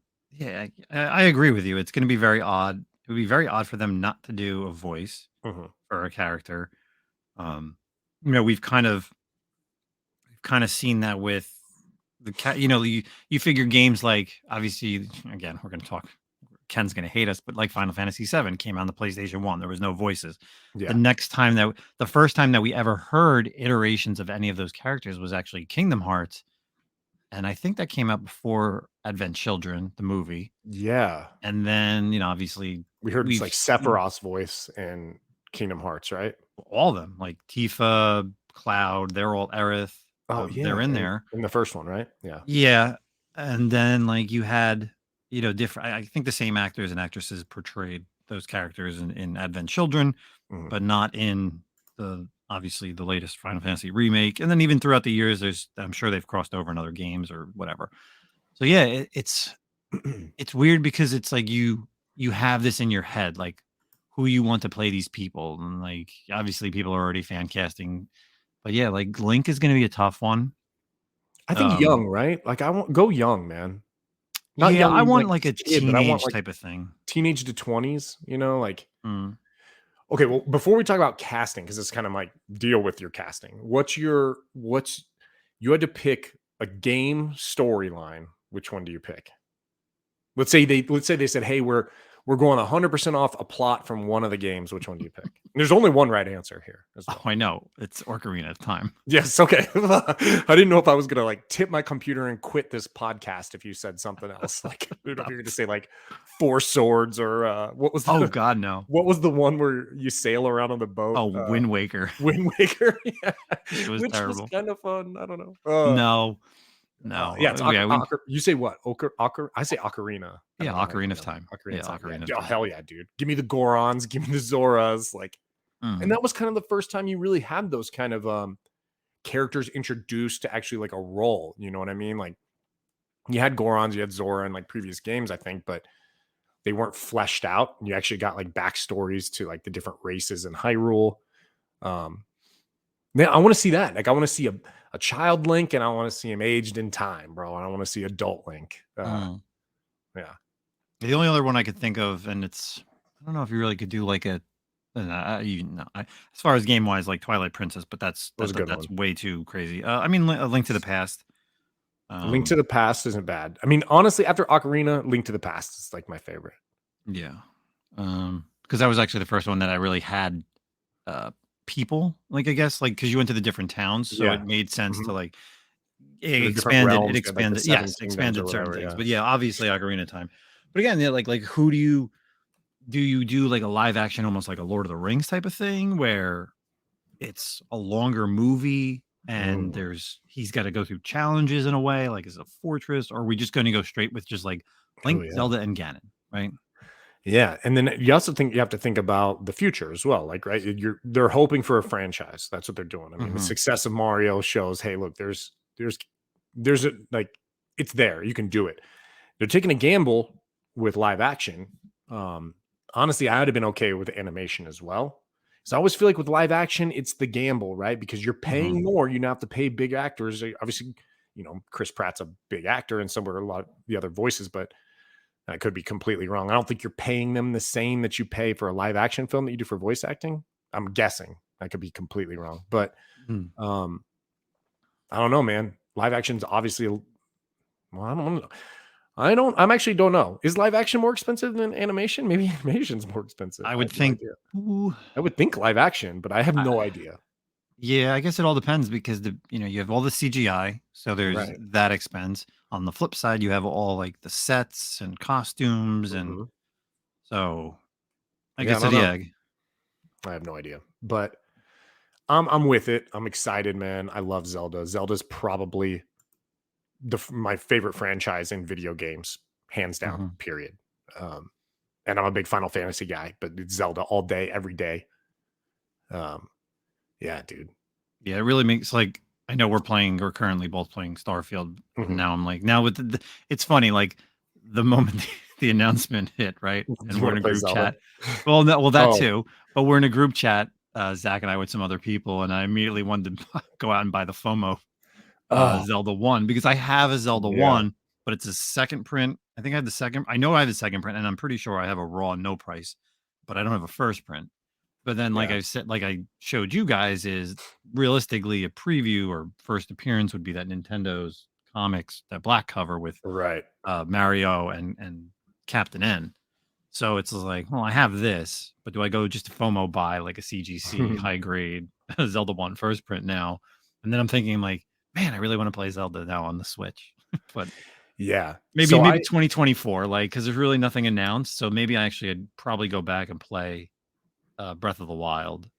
I agree with you. It's going to be very odd. It would be very odd for them not to do a voice for a character. We've kind of seen that with the cat. You figure games like, obviously, again, we're going to talk Ken's gonna hate us, but like Final Fantasy VII came on the PlayStation 1. There was no voices. Yeah. The first time that we ever heard iterations of any of those characters was actually Kingdom Hearts. And I think that came out before Advent Children, the movie. Yeah. And then, obviously we heard like Sephiroth's voice in Kingdom Hearts, right? All of them, like Tifa, Cloud, they're all Aerith. Oh, yeah. They're in there. In the first one, right? Yeah. Yeah. And then like you had, different, I think the same actors and actresses portrayed those characters in Advent Children, but not in obviously the latest Final Fantasy remake. And then even throughout the years, I'm sure they've crossed over in other games or whatever. So yeah, it's weird because it's like you have this in your head, like who you want to play these people. And like, obviously people are already fan casting, but yeah, like Link is going to be a tough one. I think young, right? Like I want go young, man. Not young, I want like a teenage type of thing. Teenage to 20s, like okay, well, before we talk about casting, because it's kind of my deal with your casting, you had to pick a game storyline, which one do you pick? Let's say they said, hey, we're going 100% off a plot from one of the games. Which one do you pick? There's only one right answer here. Oh, I know. It's Ocarina of Time. Yes. Okay. I didn't know if I was going to like tip my computer and quit this podcast if you said something else. Like, if you're going to say like Four Swords or what was oh, God, no. What was the one where you sail around on the boat? Oh, Wind Waker. Wind Waker. Yeah. It was terrible. Was kind of fun. I don't know. No. Yeah, it's you say what? I say Ocarina. Yeah, Ocarina of Time. Ocarina of Time. Oh, hell yeah, dude. Give me the Gorons, give me the Zoras. Like, and that was kind of the first time you really had those kind of characters introduced to actually like a role. You know what I mean? Like, you had Gorons, you had Zora in like previous games, I think, but they weren't fleshed out. You actually got like backstories to like the different races in Hyrule. Man, I want to see that. Like, I want to see a child Link, and I want to see him aged in time, bro. And I want to see adult Link. Yeah. The only other one I could think of, and I don't know if you really could do like as far as game wise, like Twilight Princess, but that's way too crazy. I mean, A Link to the Past. Link to the Past isn't bad. I mean, honestly, after Ocarina, Link to the Past is like my favorite. Yeah, because that was actually the first one that I really had people, like, I guess, like, because you went to the different towns, so it made sense to like expanded certain things. But yeah, obviously Ocarina of Time. But again, yeah, like who do you do like a live action, almost like a Lord of the Rings type of thing, where it's a longer movie and he's got to go through challenges in a way, like is a fortress, or are we just going to go straight with just like Link, Zelda, and Ganon, right? Yeah, and then you also you have to think about the future as well. Like, right, they're hoping for a franchise. That's what they're doing. I mean, the success of Mario shows, hey, look, there's a like, it's there. You can do it. They're taking a gamble with live action. Honestly, I would have been okay with animation as well. So I always feel like with live action, it's the gamble, right? Because you're paying more. You now have to pay big actors. Obviously, Chris Pratt's a big actor, and so were a lot of the other voices, but I could be completely wrong. I don't think you're paying them the same that you pay for a live action film that you do for voice acting. I'm guessing. I could be completely wrong, but I don't know, man. Live action's obviously, I don't know. I actually don't know. Is live action more expensive than animation? Maybe animation's more expensive. I would think. I would think live action, but I have no idea. Yeah, I guess it all depends because you have all the CGI, so there's that expense. On the flip side, you have all like the sets and costumes, and so I guess it's the egg. I have no idea, but I'm with it. I'm excited, man. I love Zelda. Zelda's probably my favorite franchise in video games, hands down. Period. And I'm a big Final Fantasy guy, but it's Zelda all day, every day. Yeah, dude. Yeah, it really makes like, I know we're currently both playing Starfield. And now I'm like, with it's funny, like the moment the announcement hit, right? And we're in a group chat. Well, that too, but we're in a group chat, Zach and I with some other people, and I immediately wanted to go out and buy the FOMO Zelda 1 because I have a Zelda 1, but it's a second print. I think I have the second. I know I have the second print, and I'm pretty sure I have a raw no price, but I don't have a first print. But then, like I said, like I showed you guys, is realistically a preview or first appearance would be that Nintendo's comics, that black cover with Mario and Captain N. So it's like, well, I have this, but do I go just to FOMO buy like a CGC high grade Zelda 1 first print now? And then I'm thinking like, man, I really want to play Zelda now on the Switch. But Yeah. maybe So 2024, like because there's really nothing announced. So maybe I'd probably go back and play Breath of the Wild,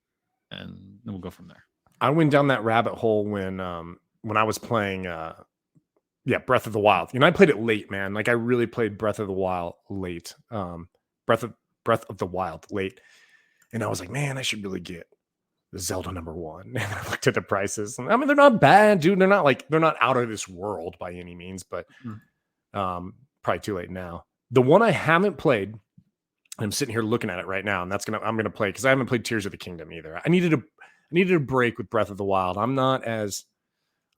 and then we'll go from there. I went down that rabbit hole when I was playing Breath of the Wild. I played it late, man. Like I really played Breath of the Wild late. Breath of the Wild late. And I was like, man, I should really get the Zelda #1. And I looked at the prices. And I mean, they're not bad, dude. They're not out of this world by any means, but probably too late now. The one I haven't played, I'm sitting here looking at it right now, and I'm gonna play because I haven't played Tears of the Kingdom either. I needed a break with Breath of the Wild. I'm not as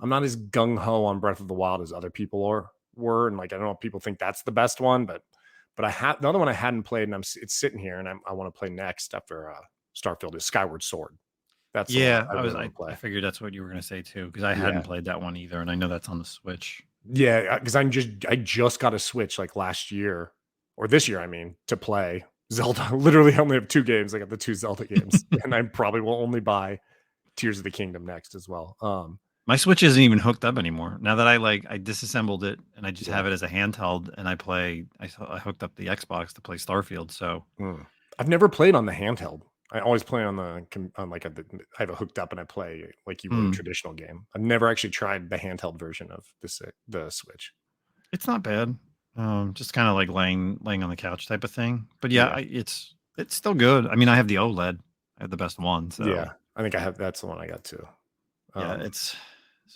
gung ho on Breath of the Wild as other people were, and like I don't know if people think that's the best one, but I have the other one I hadn't played, and it's sitting here, and I want to play next after Starfield is Skyward Sword. That's I figured that's what you were gonna say too, because I hadn't played that one either, and I know that's on the Switch. Yeah, because I just got a Switch like last year or this year, I mean, to play Zelda. Literally, I only have 2 games. I got the 2 Zelda games, and I probably will only buy Tears of the Kingdom next as well. My Switch isn't even hooked up anymore. Now that I disassembled it and I just have it as a handheld, and I hooked up the Xbox to play Starfield. So I've never played on the handheld. I always play on I have it hooked up and I play like you would a traditional game. I've never actually tried the handheld version of the Switch. It's not bad. Just kind of like laying on the couch type of thing. But yeah. It's still good. I mean, I have the OLED. I have the best one. So yeah, I think that's the one I got too.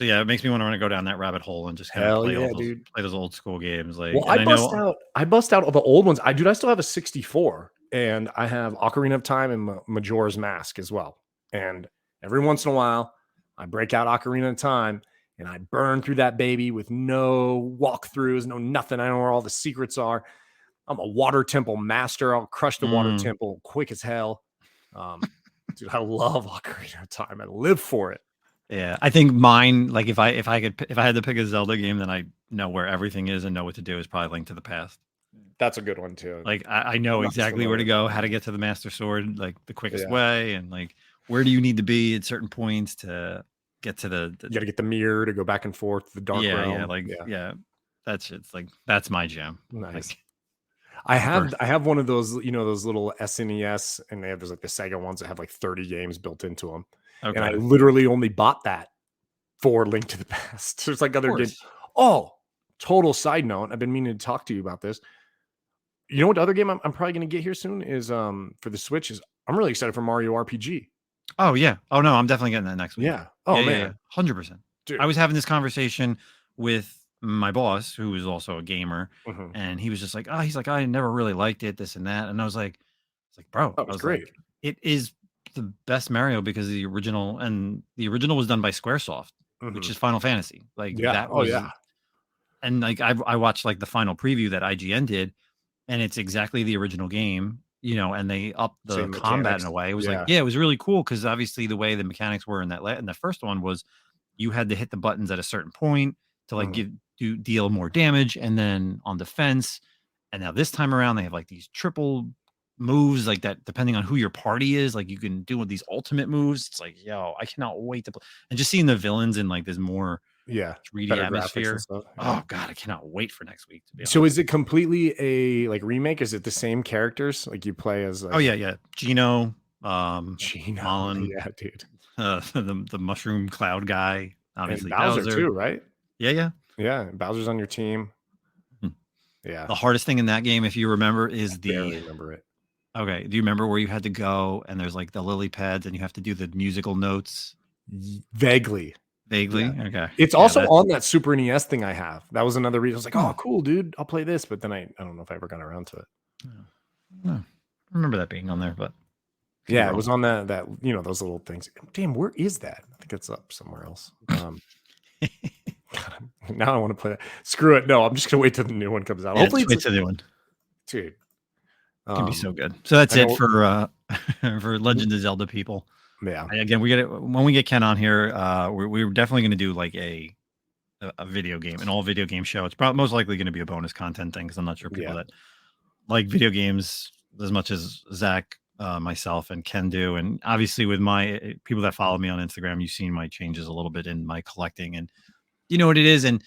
It makes me want to go down that rabbit hole and just kind of play those old school games. Like, well, I bust out all the old ones. I still have a 64, and I have Ocarina of Time and Majora's Mask as well. And every once in a while, I break out Ocarina of Time and I burn through that baby with no walkthroughs, no nothing. I know where all the secrets are. I'm a water temple master. I'll crush the water temple quick as hell. Dude, I love Ocarina of Time. I live for it. Yeah, I think mine, like if I had to pick a Zelda game, then I know where everything is and know what to do, is probably Link to the Past. That's a good one too. Like I know exactly where to go, how to get to the Master Sword, like the quickest way, and like where do you need to be at certain points to get to the you got to get the mirror to go back and forth, the dark realm. That's my jam. Nice. Like, I have one of those, those little SNES, and they have those like the Sega ones that have like 30 games built into them. Okay. And I literally only bought that for Link to the Past. There's like other games. Oh, total side note. I've been meaning to talk to you about this. You know what other game I'm probably going to get here soon is for the Switch is I'm really excited for Mario RPG. Oh yeah. Oh no, I'm definitely getting that next week. Yeah. Oh man. 100%. Dude. I was having this conversation with my boss, who is also a gamer, and he was just like, he's like, I never really liked it, this and that. And I was like, bro, that was great. Like, it is the best Mario because the original was done by Squaresoft, which is Final Fantasy. Like that was, and like I watched like the final preview that IGN did, and it's exactly the original game, and they upped the combat in a way. It was it was really cool because obviously the way the mechanics were in the first one was you had to hit the buttons at a certain point to like deal more damage, and then on defense. And now this time around they have like these triple moves like that, depending on who your party is. Like you can do with these ultimate moves. It's like, I cannot wait to play. And just seeing the villains in like this more 3D atmosphere. Oh god, I cannot wait for next week to be honest. So is it completely a like remake? Is it the same characters like you play as like... Gino, Mullen, dude, the mushroom cloud guy, obviously and Bowser too, right? Yeah, Bowser's on your team. Yeah, the hardest thing in that game, if you remember, is I barely remember it. Okay, do you remember where you had to go and there's like the lily pads and you have to do the musical notes? Vaguely. Okay, it's also on that Super NES thing I have. That was another reason. I was like, oh cool, dude, I'll play this. But then I don't know if I ever got around to it. I remember that being on there, but yeah, it was on that those little things. Damn, where is that? I think it's up somewhere else. Now I want to play that. Screw it. No, I'm just gonna wait till the new one comes out. Hopefully it's a new one, dude. It can be so good. So that's it for for Legend of Zelda people. Yeah. Again, we get it when we get Ken on here. We're definitely going to do like a video game, an all video game show. It's probably most likely going to be a bonus content thing because I'm not sure people that like video games as much as Zach, myself, and Ken do. And obviously, with my people that follow me on Instagram, you've seen my changes a little bit in my collecting, and you know what it is. And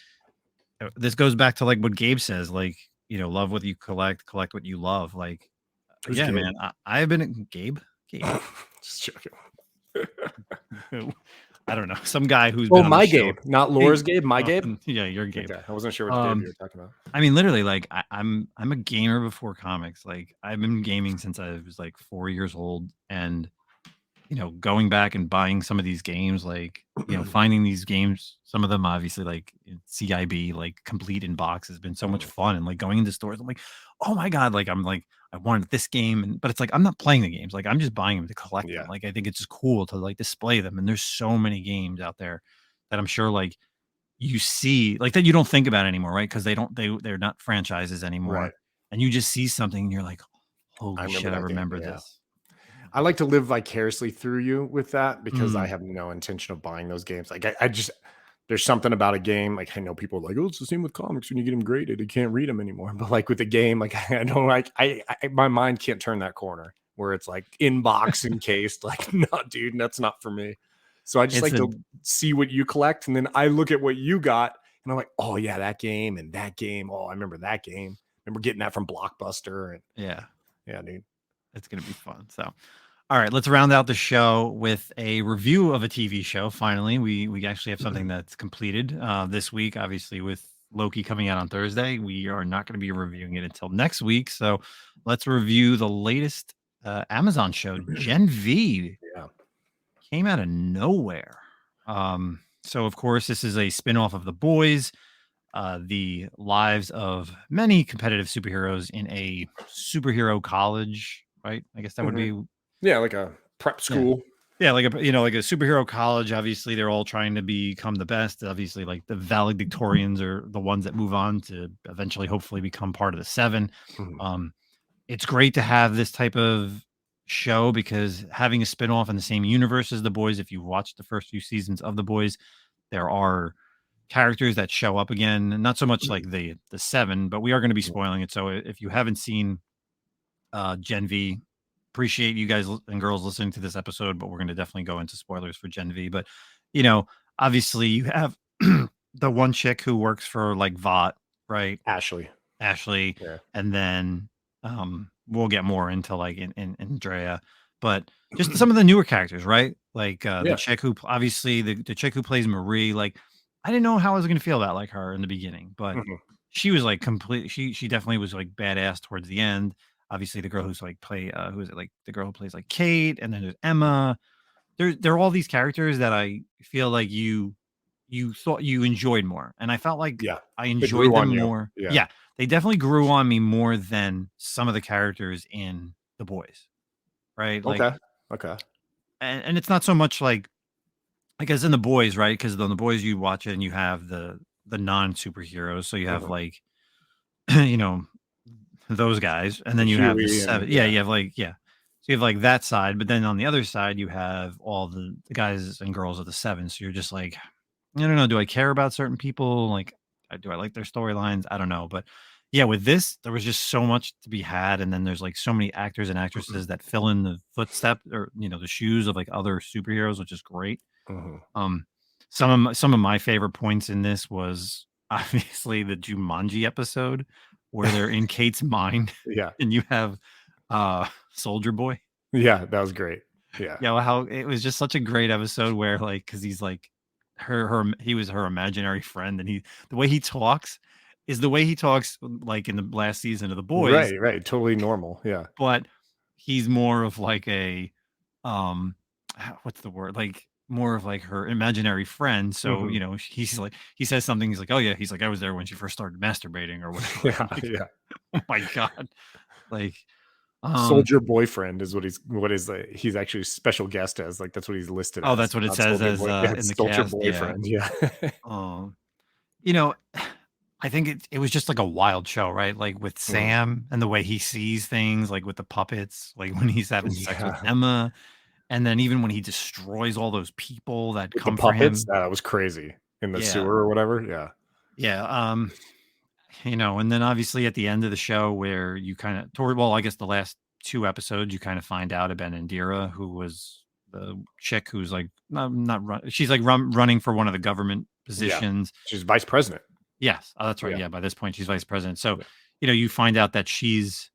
this goes back to like what Gabe says, like, love what you collect what you love. Like, Who's yeah, Gabe? man, I've been Gabe. Just joking. I don't know, some guy who's Oh, been on the my show. Gabe, not Laura's Gabe. My Oh, Gabe. yeah, you're Gabe. Okay, I wasn't sure which Gabe you were talking about. I mean, literally, like I'm a gamer before comics. Like I've been gaming since I was like 4 years old, and going back and buying some of these games, like finding these games, some of them obviously like in CIB, like complete in box, has been so much fun. And like going into stores, I'm like, oh my god, like I'm like I wanted this game, but it's like I'm not playing the games, like I'm just buying them to collect them. Yeah. Like I think it's just cool to like display them, and there's so many games out there that I'm sure like you see like that you don't think about anymore, right? Because they're not franchises anymore, Right. and you just see something and you're like, I holy remember shit, I that game, remember yeah. this. I like to live vicariously through you with that because I Mm. have no intention of buying those games. Like I just there's something about a game. Like I know people are like, oh, it's the same with comics when you get them graded, you can't read them anymore. But like with the game, like I don't like I my mind can't turn that corner where it's like in box encased. Like, no, dude, that's not for me. So I just It's like a to see what you collect, and then I look at what you got, and I'm like, oh yeah, that game and that game. Oh, I remember that game. Remember getting that from Blockbuster, and yeah, yeah, dude. it's gonna be fun. So, all right, let's round out the show with a review of a TV show. Finally, we actually have something that's completed this week. Obviously, with Loki coming out on Thursday, we are not going to be reviewing it until next week. So, let's review the latest Amazon show, Gen V. Yeah. Came out of nowhere. So of course, this is a spin-off of The Boys, the lives of many competitive superheroes in a superhero college, right? I guess that would be Yeah, like a prep school. yeah, like a like a superhero college. Obviously, they're all trying to become the best. Obviously, like the valedictorians are the ones that move on to eventually, hopefully, become part of the seven. Mhm. It's great to have this type of show because having a spin-off in the same universe as The Boys, if you watched the first few seasons of The Boys, there are characters that show up again, not so much like the seven, but we are going to be spoiling it. So if you haven't seen Gen V, appreciate you guys and girls listening to this episode, but we're going to definitely go into spoilers for Gen V. But obviously you have the one chick who works for like Vought, right? Ashley. Yeah. And then we'll get more into like in Andrea, but just some of the newer characters, right? Like the chick who obviously the chick who plays Marie, like I didn't know how I was gonna feel about like her in the beginning, but she was like complete she definitely was like badass towards the end. Obviously the girl who's like who is it, like the girl who plays like Kate, and then there's Emma. There are all these characters that I feel like you thought you enjoyed more, and I felt like I enjoyed them more. Yeah, they definitely grew on me more than some of the characters in The Boys, right? Like, okay. And it's not so much like as in The Boys, right? Because in The Boys you watch it and you have the non superheroes, so you have like those guys, and then you have the seven. Yeah, you have like so you have like that side, but then on the other side you have all the guys and girls of the seven. So you're just like, I don't know. Do I care about certain people? Like, do I like their storylines? I don't know. But yeah, with this, there was just so much to be had. And then there's like so many actors and actresses that fill in the footsteps or, the shoes of like other superheroes, which is great. Some of my favorite points in this was obviously the Jumanji episode where they're in Kate's mind. Yeah. And you have Soldier Boy. Yeah, that was great. Yeah. Yeah. Well, how it was just such a great episode where like, cause he's like, he was her imaginary friend, and the way he talks is the way he talks like in the last season of The Boys, right, totally normal. Yeah, but he's more of like a what's the word, like more of like her imaginary friend. So he's like, he says something, he's like, oh yeah, he's like, I was there when she first started masturbating or whatever. Yeah. Oh my god, like Soldier Boyfriend is he's actually a special guest as, like, that's what he's listed as. Oh, that's what it says as in the Soldier cast. Boyfriend. Yeah. I think it was just like a wild show, right? Like with Sam and the way he sees things, like with the puppets, like when he's having sex with Emma, and then even when he destroys all those people that With come the for him. puppets, that was crazy in the sewer or whatever. Yeah. Yeah. And then obviously at the end of the show where you kind of well, I guess the last 2 episodes, you kind of find out about Indira, who was the chick who's like not run. She's like running for one of the government Yeah, positions. she's vice president. Yes, oh, that's right. Yeah. Yeah, by this point she's vice president. So, Yeah. you find out that she's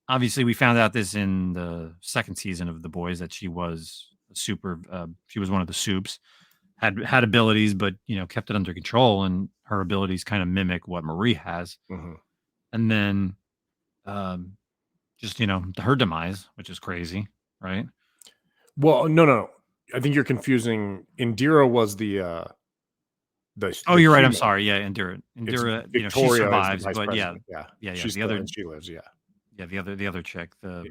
obviously we found out this in the second season of The Boys that she was super. She was one of the soups, had abilities, but kept it under control, and her abilities kind of mimic what Marie has. Mm-hmm. And then, just her demise, which is crazy, right? Well, no. I think you're confusing. Indira was the Oh, you're right. I'm human. sorry. Yeah, Indira, It's she Victoria survives, is the vice but president. yeah. She's The other, and she lives. Yeah, the other chick, the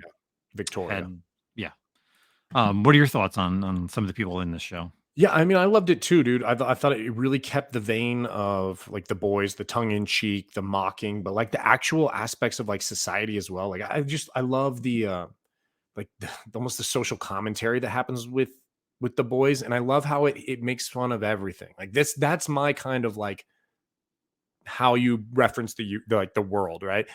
Victoria. head, yeah. What are your thoughts on some of the people in this show? Yeah, I mean, I loved it too, dude. I thought it really kept the vein of like The Boys, the tongue in cheek, the mocking, but like the actual aspects of like society as well. Like I love the like almost the social commentary that happens with The Boys, and I love how it makes fun of everything. Like that's my kind of like how you reference the world, right?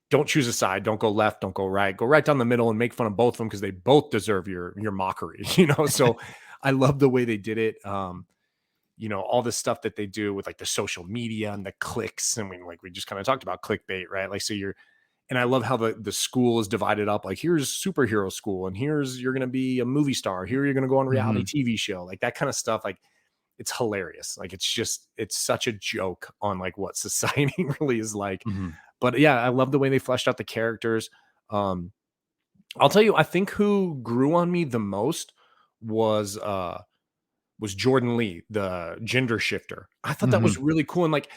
Don't choose a side, don't go left, don't go right down the middle and make fun of both of them because they both deserve your mockery, So I love the way they did it. All the stuff that they do with like the social media and the clicks. And like we just kind of talked about clickbait, right? Like, and I love how the school is divided up. Like, here's superhero school, and you're going to be a movie star. Here you're going to go on a reality TV show, like that kind of stuff. Like, it's hilarious. Like, it's such a joke on like what society really is like. Mm-hmm. But yeah, I love the way they fleshed out the characters. I'll tell you, I think who grew on me the most was Jordan Lee, the gender shifter. I thought that was really cool. And like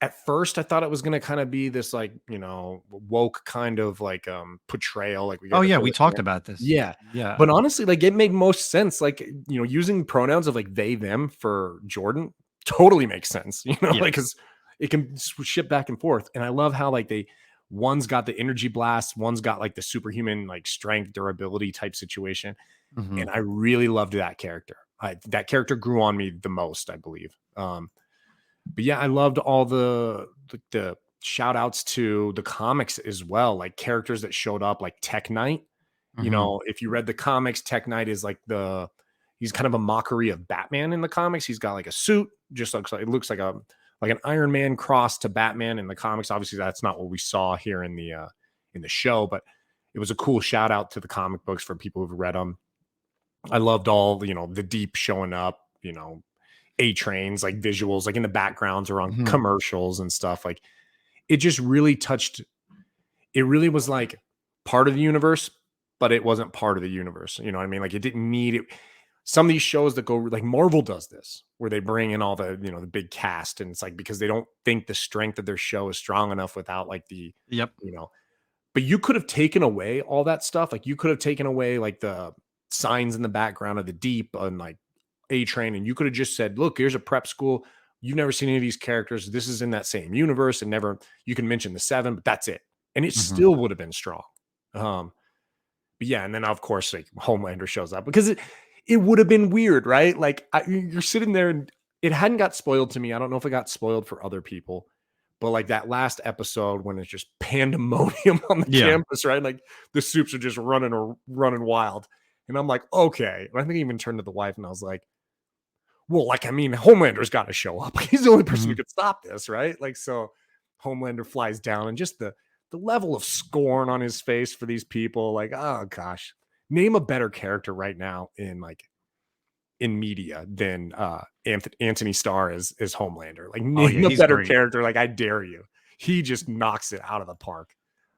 at first I thought it was gonna kind of be this like, woke kind of like portrayal. Like we talked about this. Yeah. Yeah. But honestly, like it made most sense. Like, using pronouns of like they, them for Jordan totally makes sense, like because it can ship back and forth. And I love how like one's got the energy blast, one's got like the superhuman like strength, durability type situation. And I really loved that character. That character grew on me the most, I believe. But yeah, I loved all the shout outs to the comics as well, like characters that showed up, like Tech Knight. If you read the comics, Tech Knight is like he's kind of a mockery of Batman in the comics. He's got like a suit, just looks like an Iron Man cross to Batman in the comics. Obviously, that's not what we saw here in the show, but it was a cool shout out to the comic books for people who've read them. I loved all the Deep showing up, A-Trains, like visuals, like in the backgrounds or on commercials and stuff. Like it just really touched. It really was like part of the universe, but it wasn't part of the universe. You know what I mean? Like it didn't need it. Some of these shows that go like Marvel does this, where they bring in all the, the big cast, and it's like because they don't think the strength of their show is strong enough without like but you could have taken away all that stuff. Like you could have taken away like the signs in the background of the Deep and like A-Train, and you could have just said, look, here's a prep school. You've never seen any of these characters. This is in that same universe, and you can mention the 7, but that's it. And it still would have been strong. But yeah, and then of course like Homelander shows up because it would have been weird, right? Like you're sitting there and it hadn't got spoiled to me. I don't know if it got spoiled for other people, but like that last episode when it's just pandemonium on the campus, right? Like the soups are just running wild. And I'm like, okay. And I think I even turned to the wife and I was like, well, like, I mean, Homelander's got to show up. He's the only person who could stop this, right? Like, so Homelander flies down and just the level of scorn on his face for these people. Like, oh gosh, name a better character right now in media than Anthony Starr as Homelander. Like, name a better character. Like, I dare you. He just knocks it out of the park.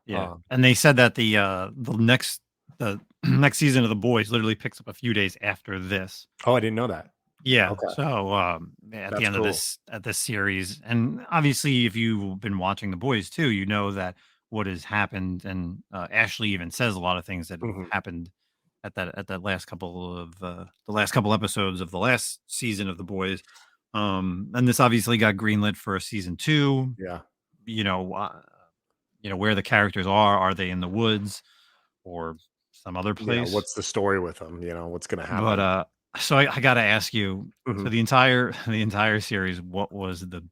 Yeah. And they said that the next season of The Boys literally picks up a few days after this. Oh, I didn't know that. Yeah. Okay. So at the end of this series, and obviously if you've been watching The Boys too, you know that what has happened, and Ashley even says a lot of things that happened at that last couple of the last couple episodes of the last season of The Boys. And this obviously got greenlit for a season 2. Yeah. Where the characters are they in the woods or some other place? Yeah, what's the story with them? What's going to happen? But so I got to ask you, so the entire series, what was the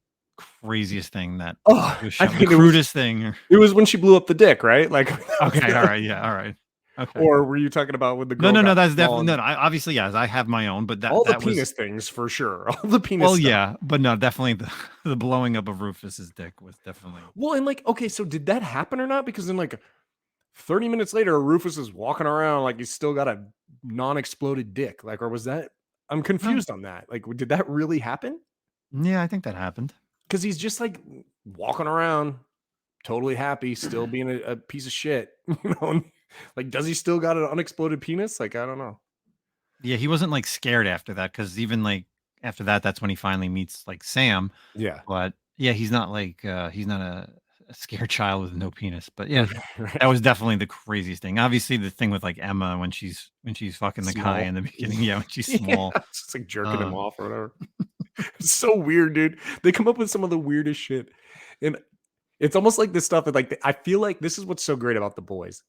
craziest thing that Oh, was I shown? The mean, crudest thing? it was when she blew up the dick, right? Like, Okay, all right, yeah, all right, okay. or were you talking about when the No, girl no, no, got that's small definitely and no. Obviously, yes, I have my own, but all the that was penis things for sure. All the penis well, stuff. yeah, but no, definitely the blowing up of Rufus's dick was definitely. Well, and like, okay, so did that happen or not? Because then, like, 30 minutes later, Rufus is walking around like he's still got a non-exploded dick. Like, or was that? I'm No, confused on that. Like, did that really happen? yeah, I think that happened. Because he's just like walking around, totally happy, still being a piece of shit. You know, and, like, does he still got an unexploded penis? Like, I don't know. Yeah, he wasn't like scared after that because even like after that, that's when he finally meets like Sam. Yeah. But yeah, he's not like he's not a scared child with no penis. But yeah, that Right. was definitely the craziest thing. Obviously, the thing with like Emma when she's fucking the guy Small. in the beginning. Yeah, when she's Yeah. small. It's just like jerking him Uh, off or whatever. It's so weird, dude. They come up with some of the weirdest shit. And it's almost like this stuff that, like, I feel like this is what's so great about The Boys.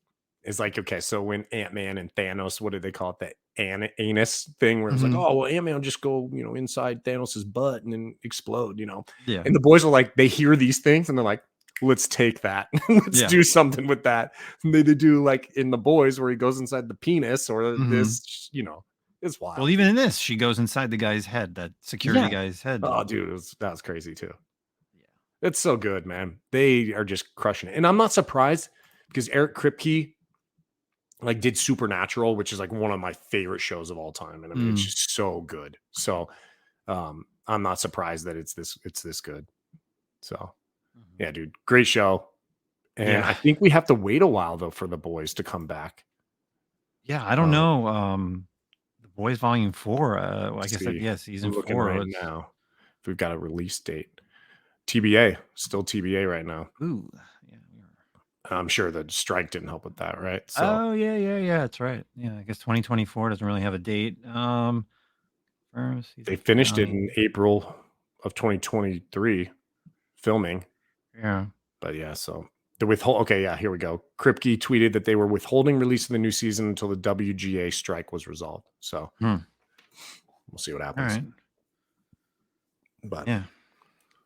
Is like, okay, so when Ant-Man and Thanos, what did they call it? The anus thing where it was like, mhm, oh, well, Ant-Man will just go, inside Thanos's butt and then explode, yeah, And the boys are like, they hear these things and they're like, let's take that. Let's yeah. do something with that. And they do like in The Boys where he goes inside the penis or Mhm. this, it's Well, wild, even dude. in this, she goes inside the guy's head, that security Yeah. guy's head. Oh, And, dude, that was crazy too. yeah. It's so good, man. They are just crushing it. And I'm not surprised because Eric Kripke like did Supernatural, which is like one of my favorite shows of all time. And I mean, it's Mm, just so good. So I'm not surprised that it's this good. So mhm. yeah, dude, great show. And Yeah, I think we have to wait a while though for the boys to come back. yeah. I don't Um, know. The Boys Volume 4. Well, I let's guess see. yeah, season I'm looking 4 right was. now if we've got a release date. TBA, still TBA right now. Ooh, yeah. We were, I'm sure the strike didn't help with that, right? So oh yeah, yeah, yeah. That's right. Yeah, I guess 2024 doesn't really have a date. First they season finished it finale. in April of 2023 filming. Yeah. But yeah, so the withhold. Okay, yeah, here we go. Kripke tweeted that they were withholding release of the new season until the WGA strike was resolved. So Hmm. we'll see what All happens. right. But Yeah.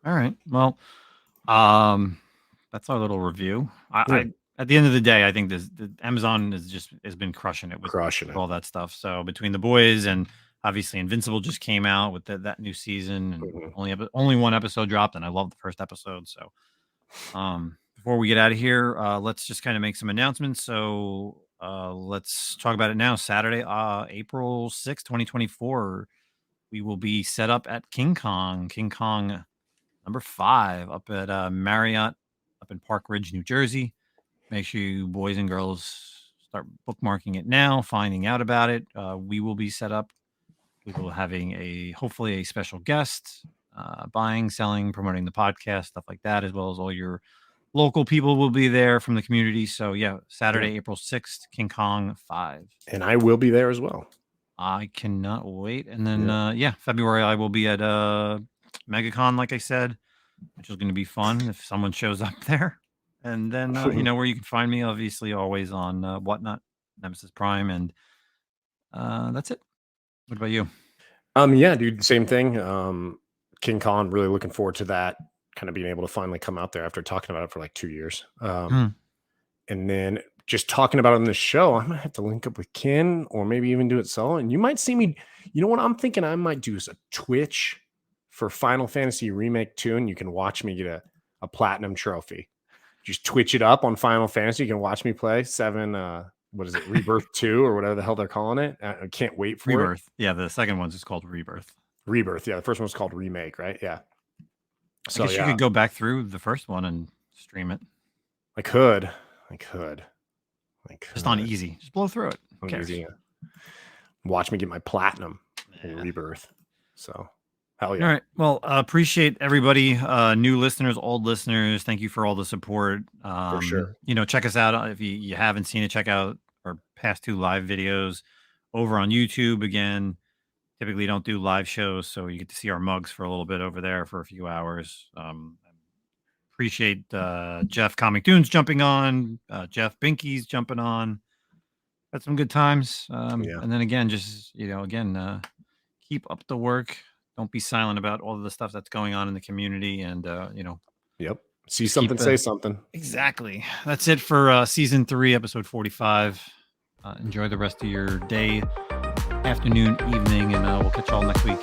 All right. Well, um, that's our little review. yeah, I at the end of the day, I think this the Amazon has been crushing it crushing with it. all that stuff. So between the boys and obviously Invincible just came out with that new season and Mhm. only one episode dropped, and I love the first episode. So before we get out of here, let's just kind of make some announcements. So let's talk about it now. Saturday, April 6th, 2024, we will be set up at King Kong number 5 up at Marriott up in Park Ridge, New Jersey. Make sure you boys and girls start bookmarking it now, finding out about it. We will be set up. We will having hopefully a special guest, buying, selling, promoting the podcast, stuff like that, as well as all your local people will be there from the community. So yeah, Yeah, Saturday, April 6th, King Kong 5. and I will be there as well. I cannot wait. And then Yeah. yeah, February I will be at MegaCon, like I said, which is going to be fun if someone shows up there. And then you know where you can find me, obviously, always on Whatnot, Nemesis Prime, and that's it. What about you? Yeah, dude, same thing. King Kong, really looking forward to that. Kind of being able to finally come out there after talking about it for like 2 years. Hmm. And then just talking about it on the show, I might have to link up with Ken or maybe even do it solo. And you might see me. You know what I'm thinking I might do is a Twitch for Final Fantasy Remake 2, and you can watch me get a platinum trophy. Just Twitch it up on Final Fantasy. You can watch me play 7. What is it, Rebirth 2 or whatever the hell they're calling it. I can't wait for it. Rebirth. Yeah, the second one's just called Rebirth. Rebirth. Yeah, the first one's called Remake, right? Yeah. I So guess you yeah, could go back through the first one and stream it I could. I could. I just on could. easy. Just blow through it. Who On cares? easy, watch me get my platinum in Yeah. Rebirth. So hell All yeah. right. Well, appreciate everybody, new listeners, old listeners. Thank you for all the support. For sure. You know, check us out if you haven't seen it. Check out our past 2 live videos over on YouTube. Again, typically don't do live shows, so you get to see our mugs for a little bit over there for a few hours. Appreciate Jeff Comic Dunes jumping on, Jeff Binky's jumping on. Had some good times. Yeah. And then again, just again, keep up the work. don't be silent about all of the stuff that's going on in the community, and Yep. See something, say something. Exactly. That's it for season 3, episode 45. Enjoy the rest of your day, afternoon, evening, and we'll catch y'all next week.